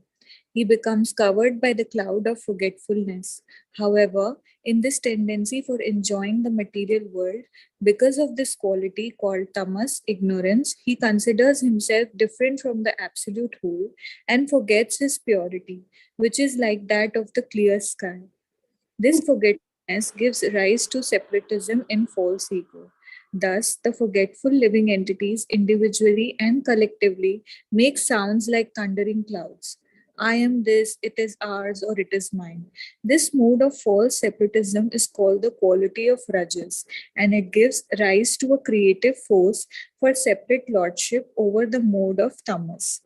He becomes covered by the cloud of forgetfulness. However, in this tendency for enjoying the material world, because of this quality called tamas, ignorance, he considers himself different from the absolute whole and forgets his purity, which is like that of the clear sky. This forgetfulness gives rise to separatism in false ego. Thus, the forgetful living entities individually and collectively make sounds like thundering clouds. I am this, it is ours, or it is mine. This mode of false separatism is called the quality of Rajas, and it gives rise to a creative force for separate lordship over the mode of Tamas.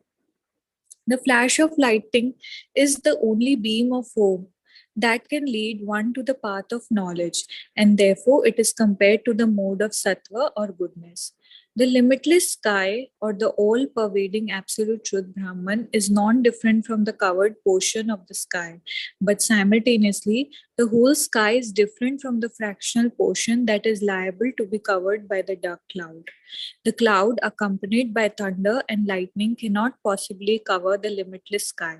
The flash of lightning is the only beam of hope that can lead one to the path of knowledge, and therefore it is compared to the mode of sattva or goodness. The limitless sky or the all pervading absolute truth Brahman is non different from the covered portion of the sky, but simultaneously, the whole sky is different from the fractional portion that is liable to be covered by the dark cloud. The cloud, accompanied by thunder and lightning, cannot possibly cover the limitless sky.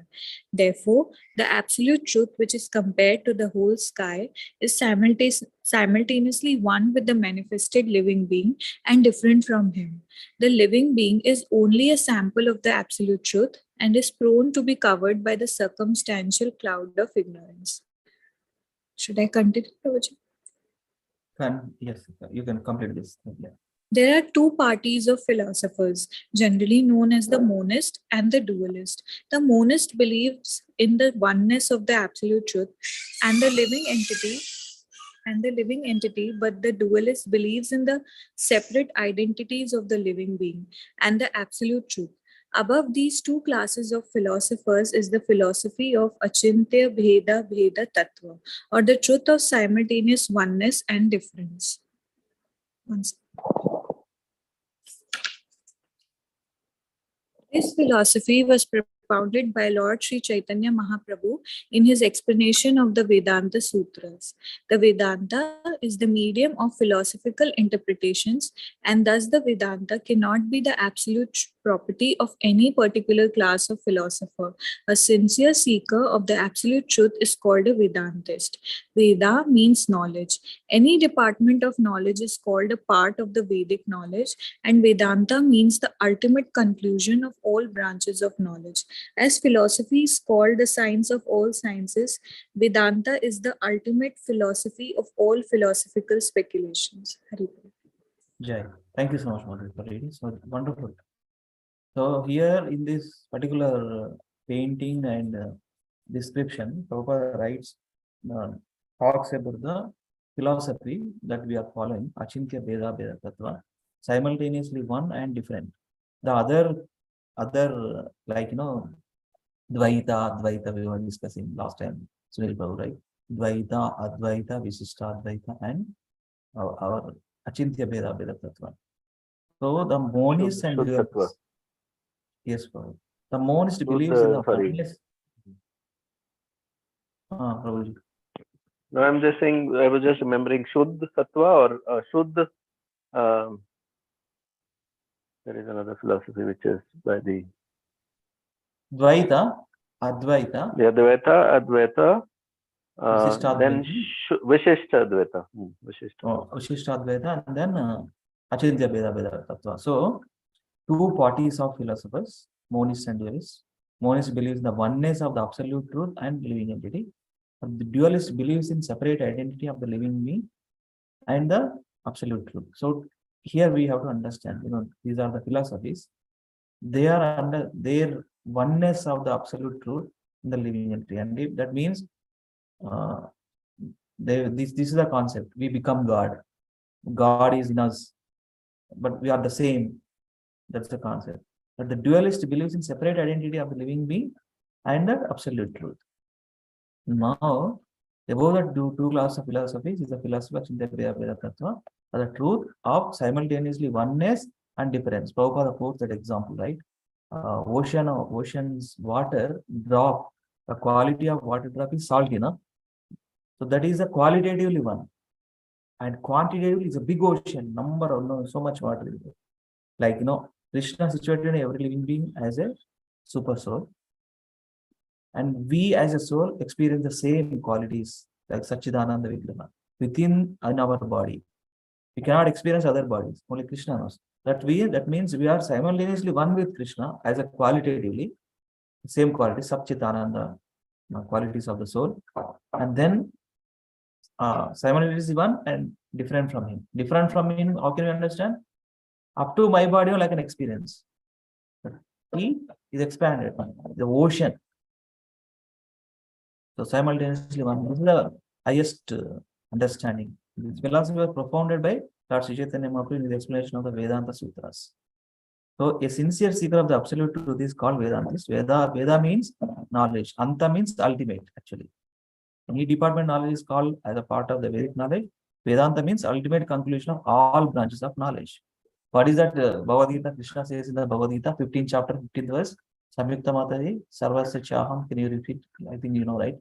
Therefore, the absolute truth, which is compared to the whole sky, is simultaneously one with the manifested living being and different from him. The living being is only a sample of the absolute truth and is prone to be covered by the circumstantial cloud of ignorance. Should I continue, Prabhuji? Yes, you can complete this. Yeah. There are two parties of philosophers, generally known as the monist and the dualist. The monist believes in the oneness of the absolute truth and the living entity, but the dualist believes in the separate identities of the living being and the absolute truth. Above these two classes of philosophers is the philosophy of Achintya Bheda Bheda Tattva, or the truth of simultaneous oneness and difference. This philosophy was propounded by Lord Sri Chaitanya Mahaprabhu in his explanation of the Vedanta Sutras. The Vedanta is the medium of philosophical interpretations, and thus the Vedanta cannot be the absolute property of any particular class of philosopher. A sincere seeker of the absolute truth is called a Vedantist. Veda means knowledge. Any department of knowledge is called a part of the Vedic knowledge, and Vedanta means the ultimate conclusion of all branches of knowledge. As philosophy is called the science of all sciences, Vedanta is the ultimate philosophy of all philosophical speculations. Haribol. Jai. Thank you so much, Madhu, for reading. So wonderful. So here in this particular painting and description, Prabhupada writes, talks about the philosophy that we are following, Achintya Bheda Bheda Tattva, simultaneously one and different. The other like, Dvaita, Advaita, we were discussing last time, Sunil Prabhu, right? Dvaita, Advaita, Visishta Advaita, and our Achintya Bheda Bheda Tattva. So the monist and dualists, yes, Prabhu. The monist believes in the oneness. Prabhuji. No, I'm just saying, I was just remembering Shuddha Sattva or Shuddha. There is another philosophy which is by the Dvaita, Advaita. Yeah, Dvaita, Advaita, then Vishishtadvaita. Vishishta Advaita. Vishishtadvaita, and then Achintya Bheda Bheda Tattva. So, two parties of philosophers, monist and dualist. Monist believes the oneness of the absolute truth and living entity. The dualist believes in separate identity of the living being and the absolute truth. So here we have to understand, these are the philosophies. They are under their oneness of the absolute truth in the living entity, and if that means this is the concept. We become God. God is in us, but we are the same. That's the concept. But the dualist believes in separate identity of the living being and the absolute truth. Now, above the two classes of philosophies is the philosophy of Chintya Bheda Bheda Tattva, the truth of simultaneously oneness and difference. Prabhupada quotes that example, right? Ocean's water drop, the quality of water drop is salty, no? So that is a qualitatively one. And quantitatively is a big ocean, so much water. Like, Krishna situated in every living being as a super soul. And we as a soul experience the same qualities like Satchidananda Vigraha within our body. We cannot experience other bodies, only Krishna knows. That means we are simultaneously one with Krishna as a qualitatively, same quality, Satchidananda qualities of the soul. And then simultaneously one and different from him. Different from him, how can we understand? Up to my body, I can experience. But he is expanded. The ocean. So simultaneously, one is the highest understanding. This philosophy was propounded by Lord Sri Chaitanya Mahaprabhu in his explanation of the Vedanta Sutras. So a sincere seeker of the absolute truth is called Vedantist. Veda means knowledge. Anta means ultimate, actually. Any department knowledge is called as a part of the Vedic knowledge. Vedanta means ultimate conclusion of all branches of knowledge. What is that? Bhagavad Gita, Krishna says in the Bhagavad Gita, 15th chapter, 15th verse, Samyukta Mataji, Sarvasya Chaham. Can you repeat? I think you know, right?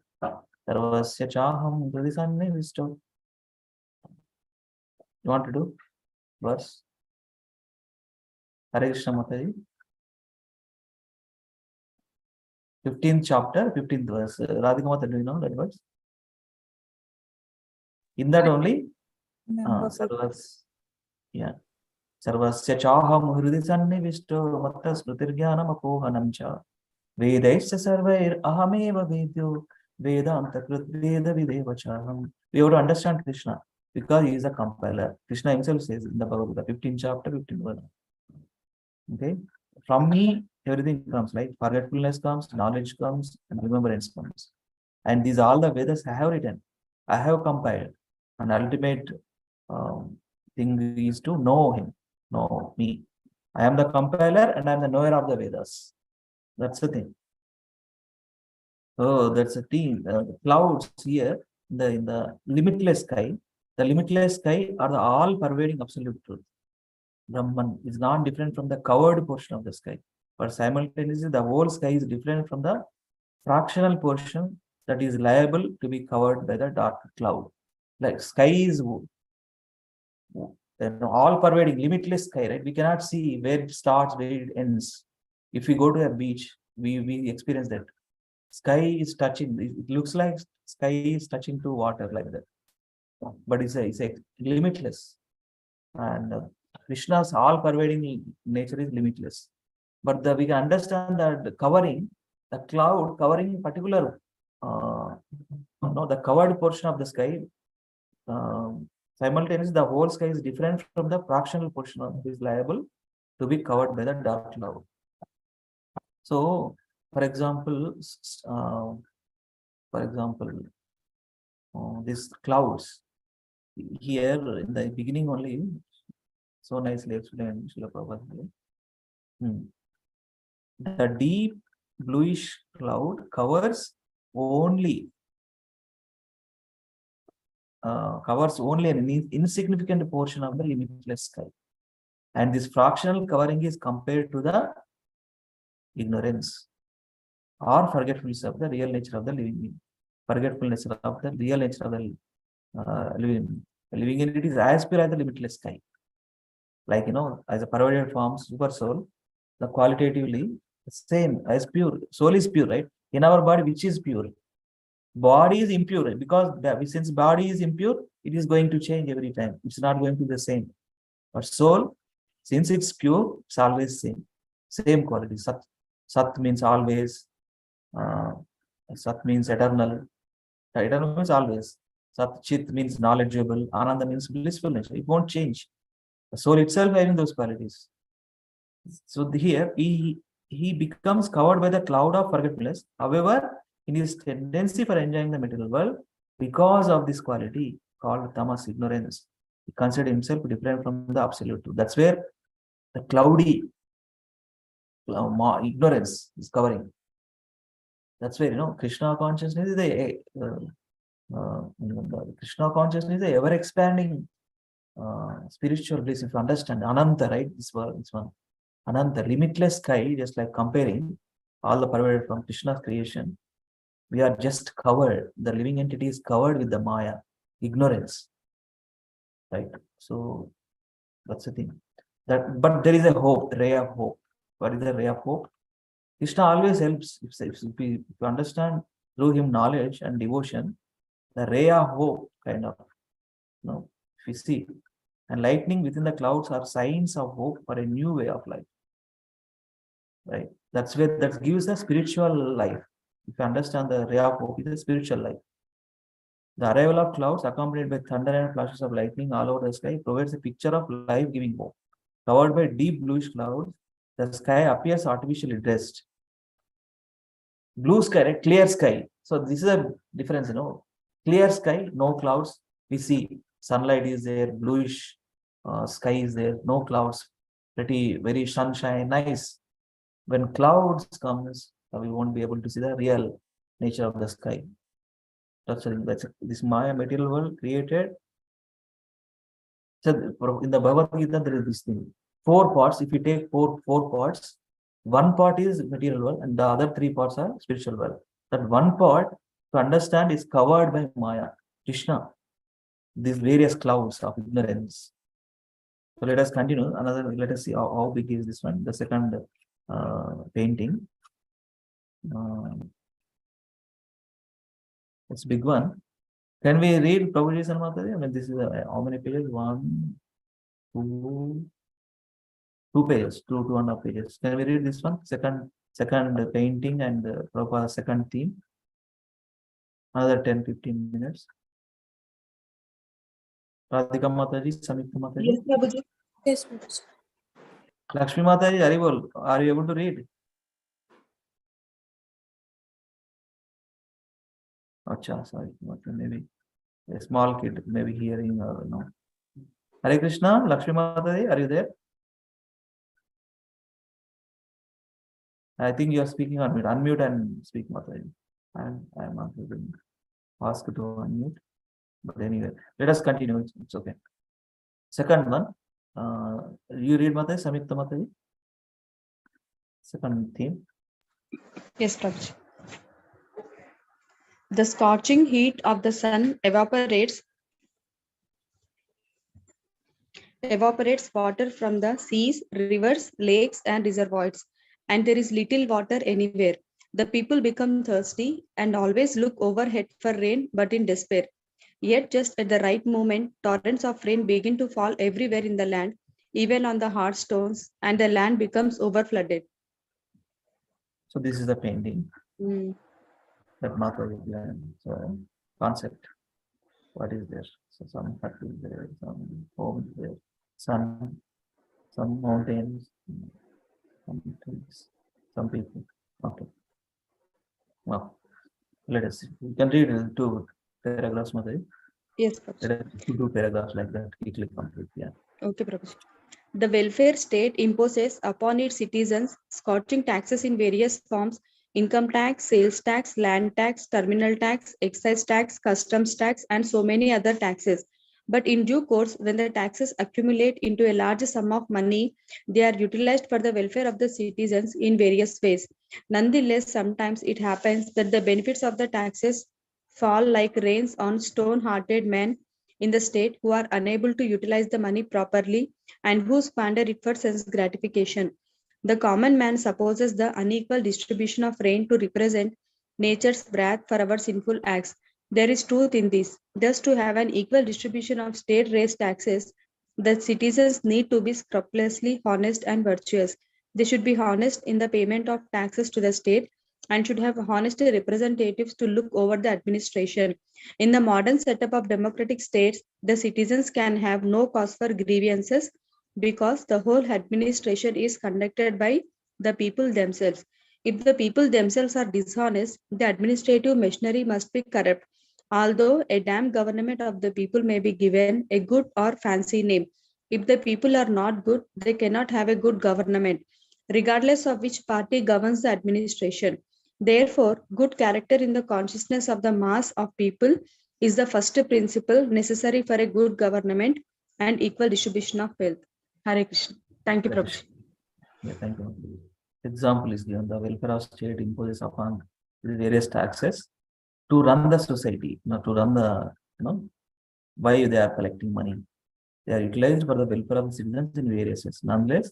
Sarvasya Chaham, Hridisanne Visto. You want to do? Verse? Hare Krishna Mataji. 15th chapter, 15th verse. Radhika Mata, do you know that verse? In that only, yeah. Sarvasya Chaham Hridisannivisto Matta Smritirgyanam Apohanam Cha Vedaisya Sarvair Ahameva Vedyo Vedanta Krit Veda Videva Chaham. We have to understand Krishna because he is a compiler. Krishna himself says in the Bhagavata, 15th chapter, 15th verse. Okay, from me everything comes, like forgetfulness comes, knowledge comes, and remembrance comes. And these all the Vedas I have written, I have compiled. And ultimate thing is to know him, know me. I am the compiler and I am the knower of the Vedas. That's the thing. So that's a thing. The clouds here in the limitless sky, the limitless sky are the all pervading absolute truth. Brahman is not different from the covered portion of the sky, but simultaneously the whole sky is different from the fractional portion that is liable to be covered by the dark cloud. Like sky is all pervading, limitless sky, right? We cannot see where it starts, where it ends. If we go to a beach, we experience that. Sky is touching, it looks like sky is touching to water like that. But it's a limitless. And Krishna's all pervading nature is limitless. But we can understand that the cloud covering particular, the covered portion of the sky, simultaneously the whole sky is different from the fractional portion of is liable to be covered by the dark cloud. So, for example, these clouds here in the beginning only, so nicely explained, Srila Prabhupada. The deep bluish cloud covers only an insignificant portion of the limitless sky. And this fractional covering is compared to the ignorance or forgetfulness of the real nature of the living being. Forgetfulness of the real nature of the living entity is as pure as the limitless sky. Like, as a pervaded form, super soul, the qualitatively same as pure. Soul is pure, right? In our body, which is pure? Body is impure because since body is impure, it is going to change every time. It's not going to be the same. But soul, since it's pure, it's always same. Same quality. Sat means always. Sat means eternal. Eternal means always. Sat Chit means knowledgeable. Ananda means blissful nature. It won't change. The soul itself having those qualities. So here he becomes covered by the cloud of forgetfulness. However, in his tendency for enjoying the material world, because of this quality called tamas, ignorance, he considered himself different from the absolute truth. That's where the cloudy ignorance is covering. That's where Krishna consciousness is the Krishna consciousness is a ever expanding spiritual bliss. If you understand Ananta, right? This one. Ananta, limitless sky, just like comparing all the pervaded from Krishna's creation. We are just covered, the living entity is covered with the Maya, ignorance. Right? So that's the thing. But there is a hope, ray of hope. What is the ray of hope? Krishna always helps. If you understand through him knowledge and devotion, the ray of hope kind of, if you see. And lightning within the clouds are signs of hope for a new way of life. Right? That gives the spiritual life. If you understand the ray of hope, it is a spiritual life. The arrival of clouds accompanied by thunder and flashes of lightning all over the sky provides a picture of life-giving hope. Covered by deep bluish clouds, the sky appears artificially dressed. Blue sky, right? Clear sky. So this is a difference, Clear sky, no clouds. We see sunlight is there, bluish sky is there, no clouds, pretty very sunshine, nice. When clouds comes, we won't be able to see the real nature of the sky. That's this Maya material world created. So in the Bhagavad Gita, there is this thing. 4 parts. If you take four parts, 1 part is material world and the other 3 parts are spiritual world. That 1 part to understand is covered by Maya, Krishna, these various clouds of ignorance. So let us continue. Let us see how big is this one. The second painting. It's big one. Can we read Prabhuji and Mataji? I mean, this is how many pages? 1, 2, 2 pages, 2.5 pages. Can we read this one? Second painting and Prabhupada's second theme. Another 10-15 minutes. Radhika Mataji, Samyukta Mataji. Yes, Prabhuji. Yes, Prabhuji. Lakshmi Mataji, Haribol, are you able to read? Acha, sorry, maybe a small kid, maybe hearing or no. Hare Krishna, Lakshmi Mataji, are you there? I think you are speaking on mute. Unmute and speak, Mataji. I'm not asked to unmute. But anyway, let us continue. It's okay. Second one, you read Mataji, Samyukta Mataji. Second theme. Yes, Prabhuji. The scorching heat of the sun evaporates water from the seas, rivers, lakes, and reservoirs, and there is little water anywhere. The people become thirsty and always look overhead for rain, but in despair. Yet, just at the right moment, torrents of rain begin to fall everywhere in the land, even on the hard stones, and the land becomes overflooded. So this is the painting Mm. that Mataji. So concept. What is there? So some hut is there, some home is there, sun, some mountains, some trees, some people. Okay. Well, let us see. We can read 2 paragraphs, Mataji. Yes, Prabhuji. Let us do 2 paragraphs like that. Quickly complete. Yeah. Okay, Prabhuji. The welfare state imposes upon its citizens scorching taxes in various forms: income tax, sales tax, land tax, terminal tax, excise tax, customs tax, and so many other taxes. But in due course, when the taxes accumulate into a large sum of money, they are utilized for the welfare of the citizens in various ways. Nonetheless, sometimes it happens that the benefits of the taxes fall like rains on stone-hearted men in the state who are unable to utilize the money properly and who squander it for sense gratification. The common man supposes the unequal distribution of rain to represent nature's wrath for our sinful acts. There is truth in this. Thus, to have an equal distribution of state-raised taxes, the citizens need to be scrupulously honest and virtuous. They should be honest in the payment of taxes to the state and should have honest representatives to look over the administration. In the modern setup of democratic states, the citizens can have no cause for grievances because the whole administration is conducted by the people themselves. If the people themselves are dishonest, the administrative machinery must be corrupt. Although a damn government of the people may be given a good or fancy name, if the people are not good, they cannot have a good government, regardless of which party governs the administration. Therefore, good character in the consciousness of the mass of people is the first principle necessary for a good government and equal distribution of wealth. Hare Krishna. Thank you, Prabhuji. Yeah, thank you. Example is given. The welfare of state imposes upon the various taxes to run the society, not to run the, why they are collecting money. They are utilized for the welfare of the citizens in various ways. Nonetheless,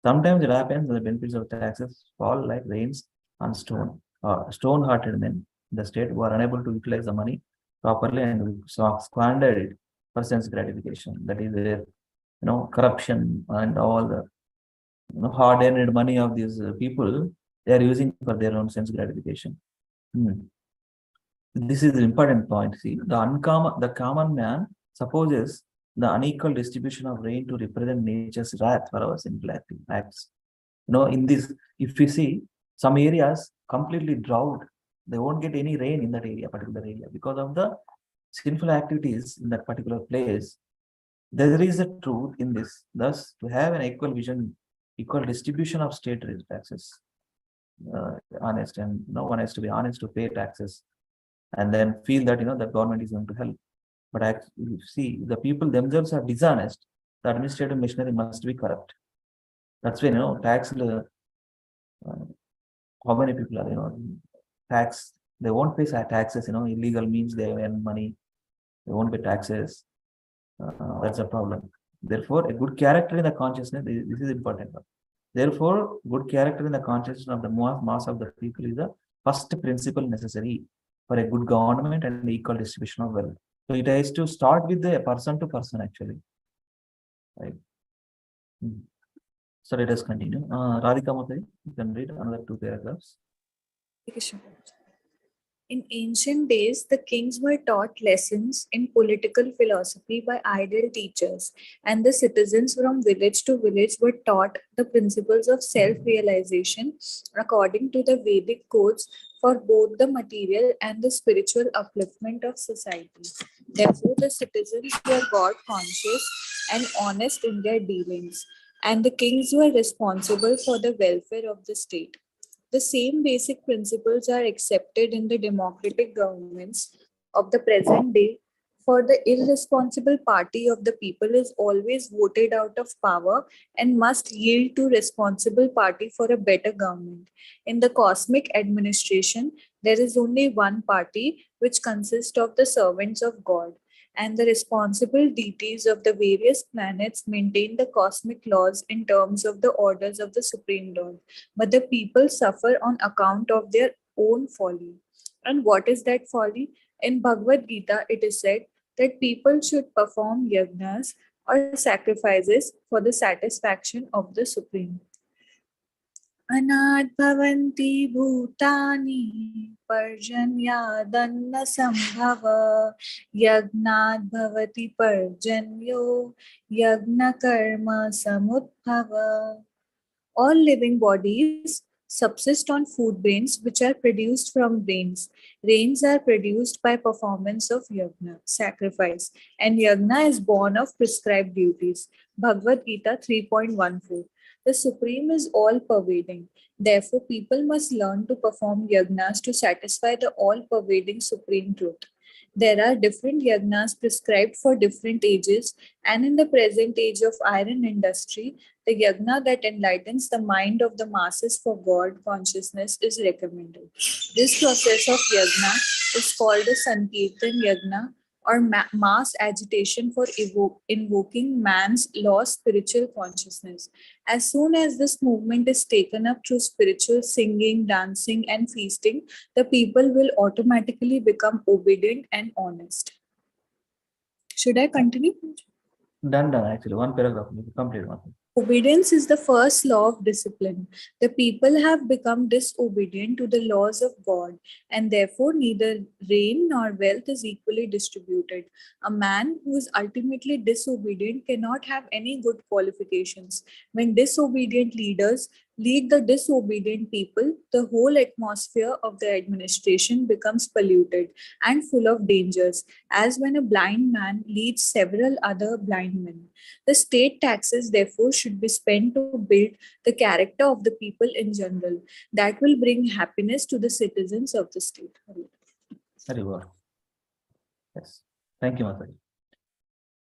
sometimes it happens that the benefits of taxes fall like rains on stone-hearted men in the state who are unable to utilize the money properly and squander it for sense gratification. That is where, corruption and all the hard-earned money of these people, they are using for their own sense gratification. This is the important point. See, the common man supposes the unequal distribution of rain to represent nature's wrath for our sinful acts. In this, if we see some areas completely drought, they won't get any rain in that area, particular area, because of the sinful activities in that particular place. There is a truth in this. Thus, to have an equal vision, equal distribution of state taxes, honest, and no one has to be honest to pay taxes, and then feel that the government is going to help. But you see, the people themselves are dishonest. The administrative machinery must be corrupt. That's when tax. How many people are tax? They won't pay taxes. Illegal means they earn money. They won't pay taxes. That's a problem. Therefore, a good character in the consciousness, this is important. Therefore, good character in the consciousness of the mass of the people is the first principle necessary for a good government and equal distribution of wealth. So it has to start with the person to person, actually. Right. So let us continue. Radhika Mataji, you can read another 2 paragraphs. In ancient days, the kings were taught lessons in political philosophy by idle teachers, and the citizens from village to village were taught the principles of self-realization according to the Vedic codes for both the material and the spiritual upliftment of society. Therefore, the citizens were God conscious and honest in their dealings, and the kings were responsible for the welfare of the state. The same basic principles are accepted in the democratic governments of the present day, for the irresponsible party of the people is always voted out of power and must yield to responsible party for a better government. In the cosmic administration, there is only one party which consists of the servants of God, and the responsible deities of the various planets maintain the cosmic laws in terms of the orders of the Supreme Lord. But the people suffer on account of their own folly. And what is that folly? In Bhagavad Gita, it is said that people should perform yagnas or sacrifices for the satisfaction of the Supreme. Anad bhavanti bhutani parjanyadanna sambhava yagnad bhavati parjanyo yagna karma samudbhava. All living bodies subsist on food grains which are produced from rains. Rains are produced by performance of yagna, sacrifice, and yagna is born of prescribed duties. Bhagavad Gita 3.14. The Supreme is all pervading. Therefore, people must learn to perform yagnas to satisfy the all pervading Supreme Truth. There are different yagnas prescribed for different ages, and in the present age of iron industry, the yagna that enlightens the mind of the masses for God consciousness is recommended. This process of yagna is called the Sankirtan yagna, or mass agitation for invoking man's lost spiritual consciousness. As soon as this movement is taken up through spiritual singing, dancing, and feasting, the people will automatically become obedient and honest. Should I continue? Done, actually. 1 paragraph, complete one. Obedience is the first law of discipline. The people have become disobedient to the laws of God, and therefore neither rain nor wealth is equally distributed. A man who is ultimately disobedient cannot have any good qualifications. When disobedient leaders lead the disobedient people, the whole atmosphere of the administration becomes polluted and full of dangers, as when a blind man leads several other blind men. The state taxes, therefore, should be spent to build the character of the people in general. That will bring happiness to the citizens of the state. Very well. Yes. Thank you, Mataji.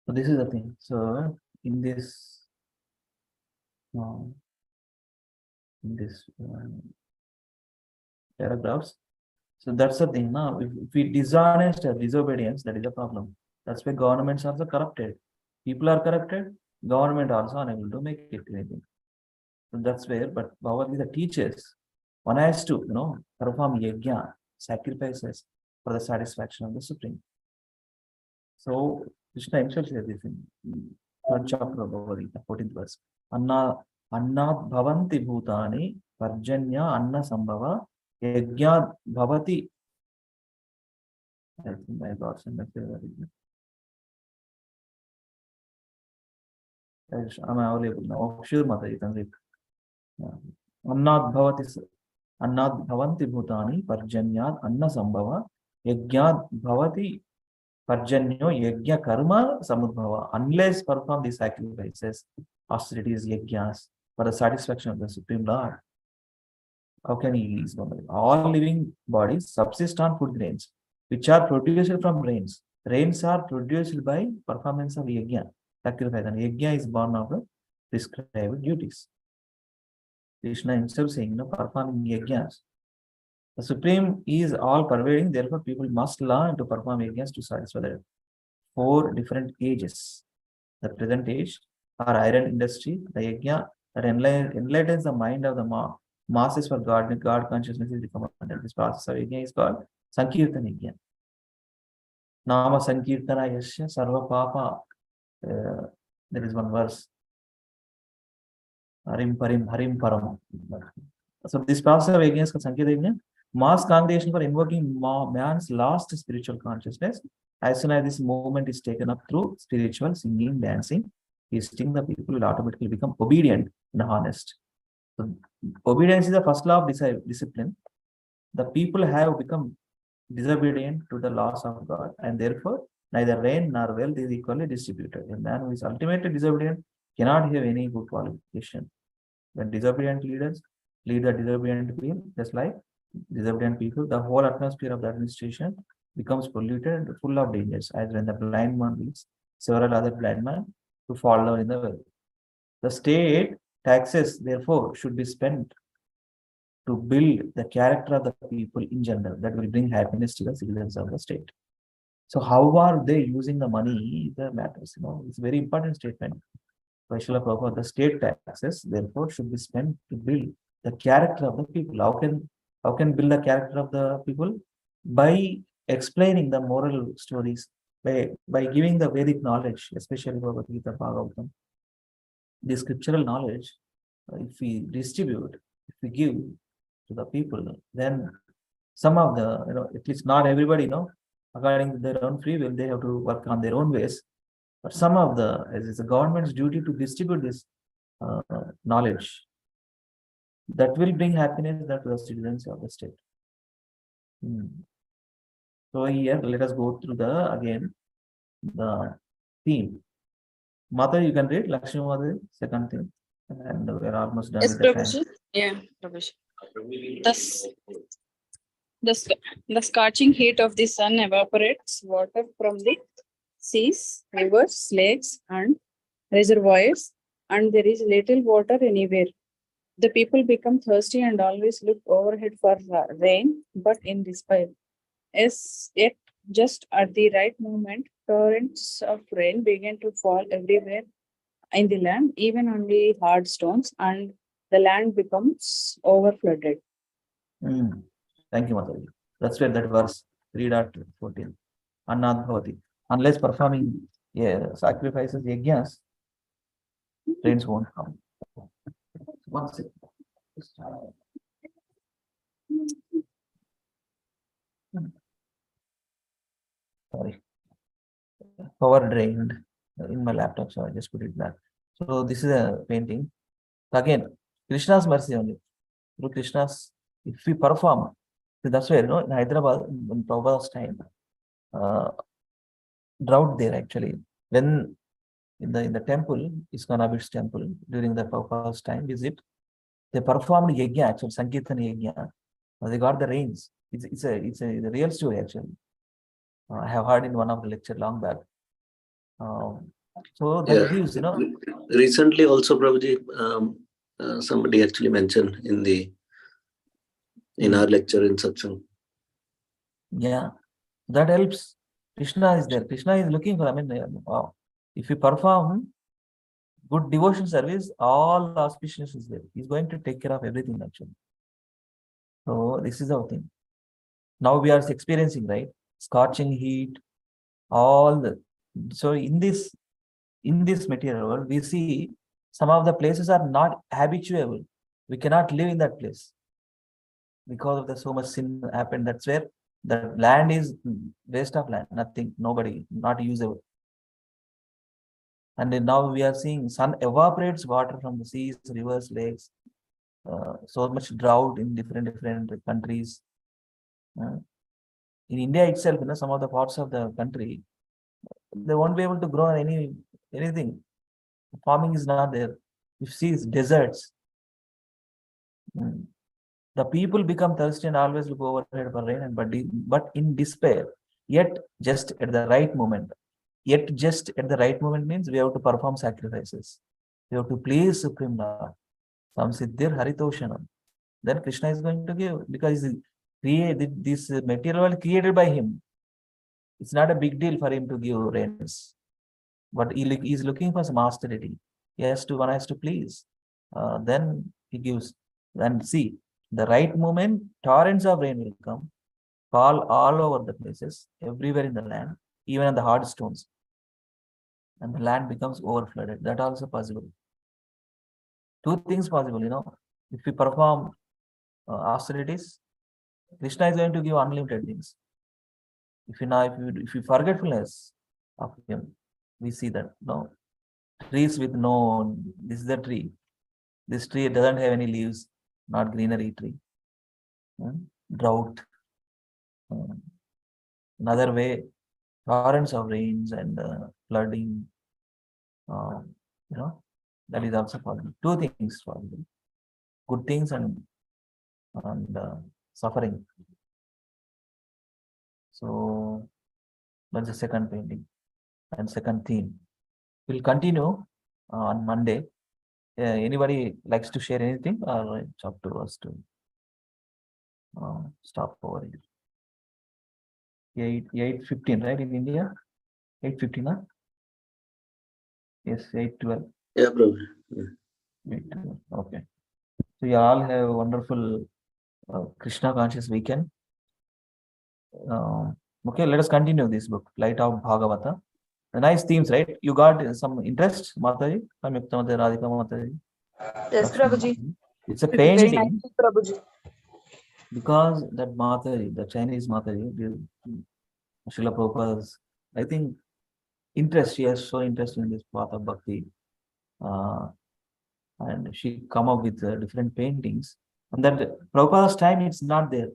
So this is the thing. So in this paragraphs, so that's the thing. Now, if we dishonest or disobedience, that is a problem. That's why governments are also corrupted. People are corrupted. Government also unable to make it anything. So that's where, but Bhagavad Gita teaches one has to, perform yajna, sacrifices for the satisfaction of the Supreme. So Krishna himself says this in 3rd chapter of Bhagavad Gita, 14th verse. Annat bhavanti bhutani parjanya anna sambhava yajna bhavati. I think I got some message. Am I available now? Oh, sure, Mata, you can read. Annat bhavati Annad bhavanti bhutani parjanyad anna sambhava yajnad bhavati parjanyo yajna karma samudbhava. Unless perform these sacrifices, austerities, yajnas for the satisfaction of the Supreme Lord, how can he ease normally? All living bodies subsist on food grains, which are produced from rains. Rains are produced by performance of yajna, sacrifice, and yajna is born of the prescribed duties. Krishna himself saying, performing yajnas. The Supreme is all pervading, therefore, people must learn to perform yajnas to satisfy the 4 different ages. The present age, or iron industry, the yajna that enlightens the mind of the masses for God consciousness is recommended. This process of yajna is called Sankirtan yajna. Nama Sankirtana Yasya Sarva Papa. There is one verse. Harim Parim Harim Param. So this process of yajna is called Sankirtan yajna. Mass congregation for invoking man's lost spiritual consciousness. As soon as this movement is taken up through spiritual singing, dancing, feasting, the people will automatically become obedient and honest. So obedience is the first law of discipline. The people have become disobedient to the laws of God, and therefore neither rain nor wealth is equally distributed. A man who is ultimately disobedient cannot have any good qualification. When disobedient leaders lead the disobedient people, just like disobedient people, the whole atmosphere of the administration becomes polluted and full of dangers, as when the blind man leads several other blind men to fall down in the well. The state taxes, therefore, should be spent to build the character of the people in general, that will bring happiness to the citizens of the state. So how are they using the money? The matters, it's a very important statement. By Srila Prabhupada, the state taxes, therefore, should be spent to build the character of the people. How can build the character of the people? By explaining the moral stories, by giving the Vedic knowledge, especially Bhagavata, Bhagavatam. The scriptural knowledge, if we distribute, if we give to the people, then some of the, at least not everybody, according to their own free will, they have to work on their own ways. But some of it is the government's duty to distribute this knowledge that will bring happiness to the citizens of the state. So here, let us go through again the theme. Mother, you can read Lakshmi Mother, second thing, and we're almost done Yes, with the time. Prabhuji. Yeah, Prabhuji. The scorching heat of the sun evaporates water from the seas, rivers, lakes, and reservoirs, and there is little water anywhere. The people become thirsty and always look overhead for rain, but in despair. Yet, just at the right moment, torrents of rain begin to fall everywhere in the land, even on the hard stones, and the land becomes overflooded. Thank you, Mataji. That's where that verse 3.14. Annad bhavati. Unless performing sacrifices, yajnas, rains won't come. One second. Sorry. Power drained in my laptop, so I just put it back. So this is a painting. Again, Krishna's mercy only. Through Krishna's, if we perform, that's where, in Hyderabad, in Prabhupada's time, drought there actually. When in the temple, Iskanabit's temple, during the Prabhupada's time visit, they performed yajna, actually, Sankirtan yajna. They got the rains. It's a real story actually. I have heard in one of the lecture long back. So that gives, Recently also, Prabhuji, somebody actually mentioned in our lecture in Satsang. Yeah, that helps. Krishna is there. Krishna is looking for, wow. If you perform good devotion service, all auspicious is there. He's going to take care of everything actually. So this is our thing. Now we are experiencing, right? Scorching heat, so in this material world, we see some of the places are not habituable. We cannot live in that place because of so much sin happened. That's where the land is waste of land, nothing, nobody, not usable. And then now we are seeing sun evaporates water from the seas, rivers, lakes. so much drought in different countries. In India itself, some of the parts of the country, they won't be able to grow anything. Farming is not there. You see, it's deserts. The people become thirsty and always look overhead for rain, but in despair. Yet, just at the right moment. Yet, just at the right moment means we have to perform sacrifices. We have to please Supreme Lord. Samsiddhir Haritoshanam. Then Krishna is going to give, because this material was created by him. It's not a big deal for him to give rains. But he is looking for some austerity. One has to please. Then he gives. And see, the right moment, torrents of rain will come, fall all over the places, everywhere in the land, even on the hard stones. And the land becomes overflooded. That also possible. Two things possible, if we perform austerities, Krishna is going to give unlimited things. If you forgetfulness of him, we see that trees with this is the tree. This tree doesn't have any leaves, not greenery tree. Drought. Another way, torrents of rains and flooding. That is also possible. Two things possible: good things and suffering. So that's the second painting and second theme. We'll continue on Monday. Anybody likes to share anything, or it's up to us to stop over here. 8:15, right, in India? 8:15, huh? Yes, 8:12. Yeah, Prabhu. Yeah. 8:12. Okay. So you all have a wonderful Krishna conscious weekend. Okay, let us continue this book, Light of Bhagavata. The nice themes, right? You got some interest, Mataji? Radhika Mataji? Yes, Prabhuji. It's a Very painting. nice, Prabhuji. Because that Mataji, the Chinese Mataji, Srila Prabhupada's, I think, interest, she has shown interest in this path of bhakti. And she come up with different paintings. And that Prabhupada's time, it's not there.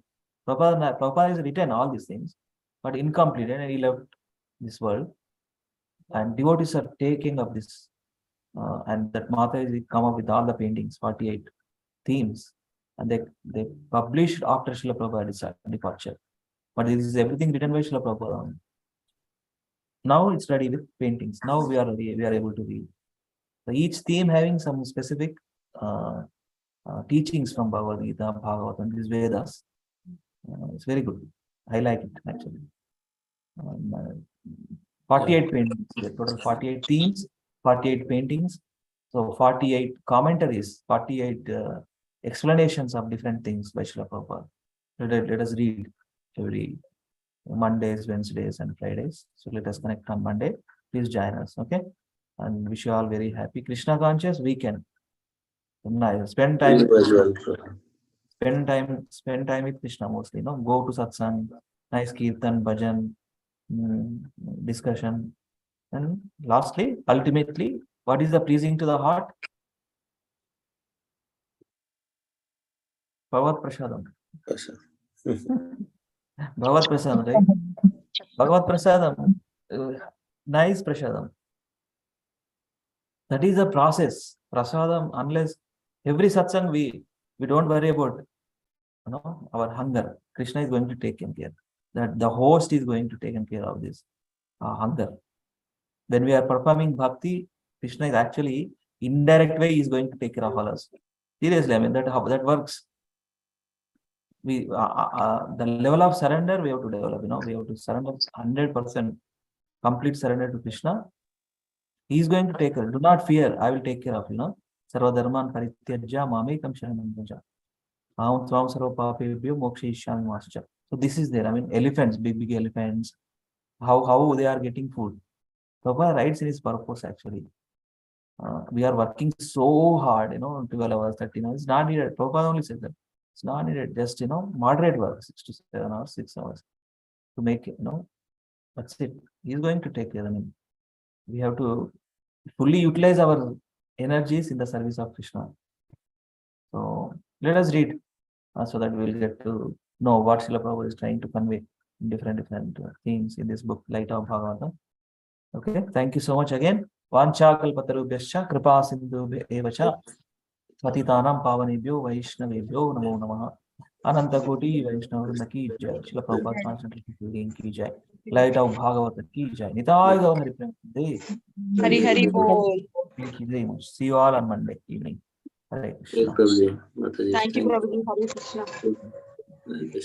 Prabhupada has written all these things, but incomplete, and he left this world. And devotees are taking up this. And that Mataji come up with all the paintings, 48 themes. And they published after Srila Prabhupada's departure. But this is everything written by Srila Prabhupada. Now it's ready with paintings. Now we are able to read. So each theme having some specific teachings from Bhagavad Gita, Bhagavata, and these Vedas. It's very good. I like it actually. 48 paintings. Total 48 themes, 48 paintings. So 48 commentaries, 48 explanations of different things by Srila Prabhupada. Let us read every Mondays, Wednesdays, and Fridays. So let us connect on Monday. Please join us, okay? And wish you all very happy Krishna conscious weekend. Nice. Spend time. Spend time with Krishna mostly. Go to satsang, nice kirtan, bhajan, discussion, and lastly, ultimately, what is the pleasing to the heart? Bhagavad Prasadam. Bhagavad Prasadam, right? Bhagavad Prasadam, nice Prasadam. That is the process. Prasadam, unless every satsang we don't worry about our hunger. Krishna is going to take care. That the host is going to take care of this hunger. When we are performing bhakti, Krishna is actually indirect way is going to take care of all us. Seriously, I mean that works. We the level of surrender we have to develop. We have to surrender 100%, complete surrender to Krishna. He is going to take care. Do not fear. I will take care of Sarva dharman parityajya mamekam sharanam vraja. So this is there. I mean, elephants, big elephants. How they are getting food. Prabhupada writes in his purpose actually. We are working so hard, 12 hours, 13 hours. It's not needed. Prabhupada only said that. It's not needed. Just, moderate work, 6 to 7 hours, 6 hours to make it, that's it. He's going to take care. I mean, we have to fully utilize our energies in the service of Krishna. So let us read so that we will get to know what Srila Prabhupada is trying to convey in different themes in this book, Light of Bhagavata. Okay, thank you so much again. Vancha kalpatarubhyascha kripa sindhubhya evacha patitanam pavanebhyo vaishnavebhyo namo namaha. Ananta Koti Vaishnava ki jai. Srila Prabhupada constantly ki jai. Light of Bhagavata ki jai. Nitai Gaur Hari Prem Day. Hari Hari Bol. Thank you very much. See you all on Monday evening. Hare Yes, Krishna. Prabhuji. Mataji, Thank you, thank Prabhuji. Hare Krishna. you.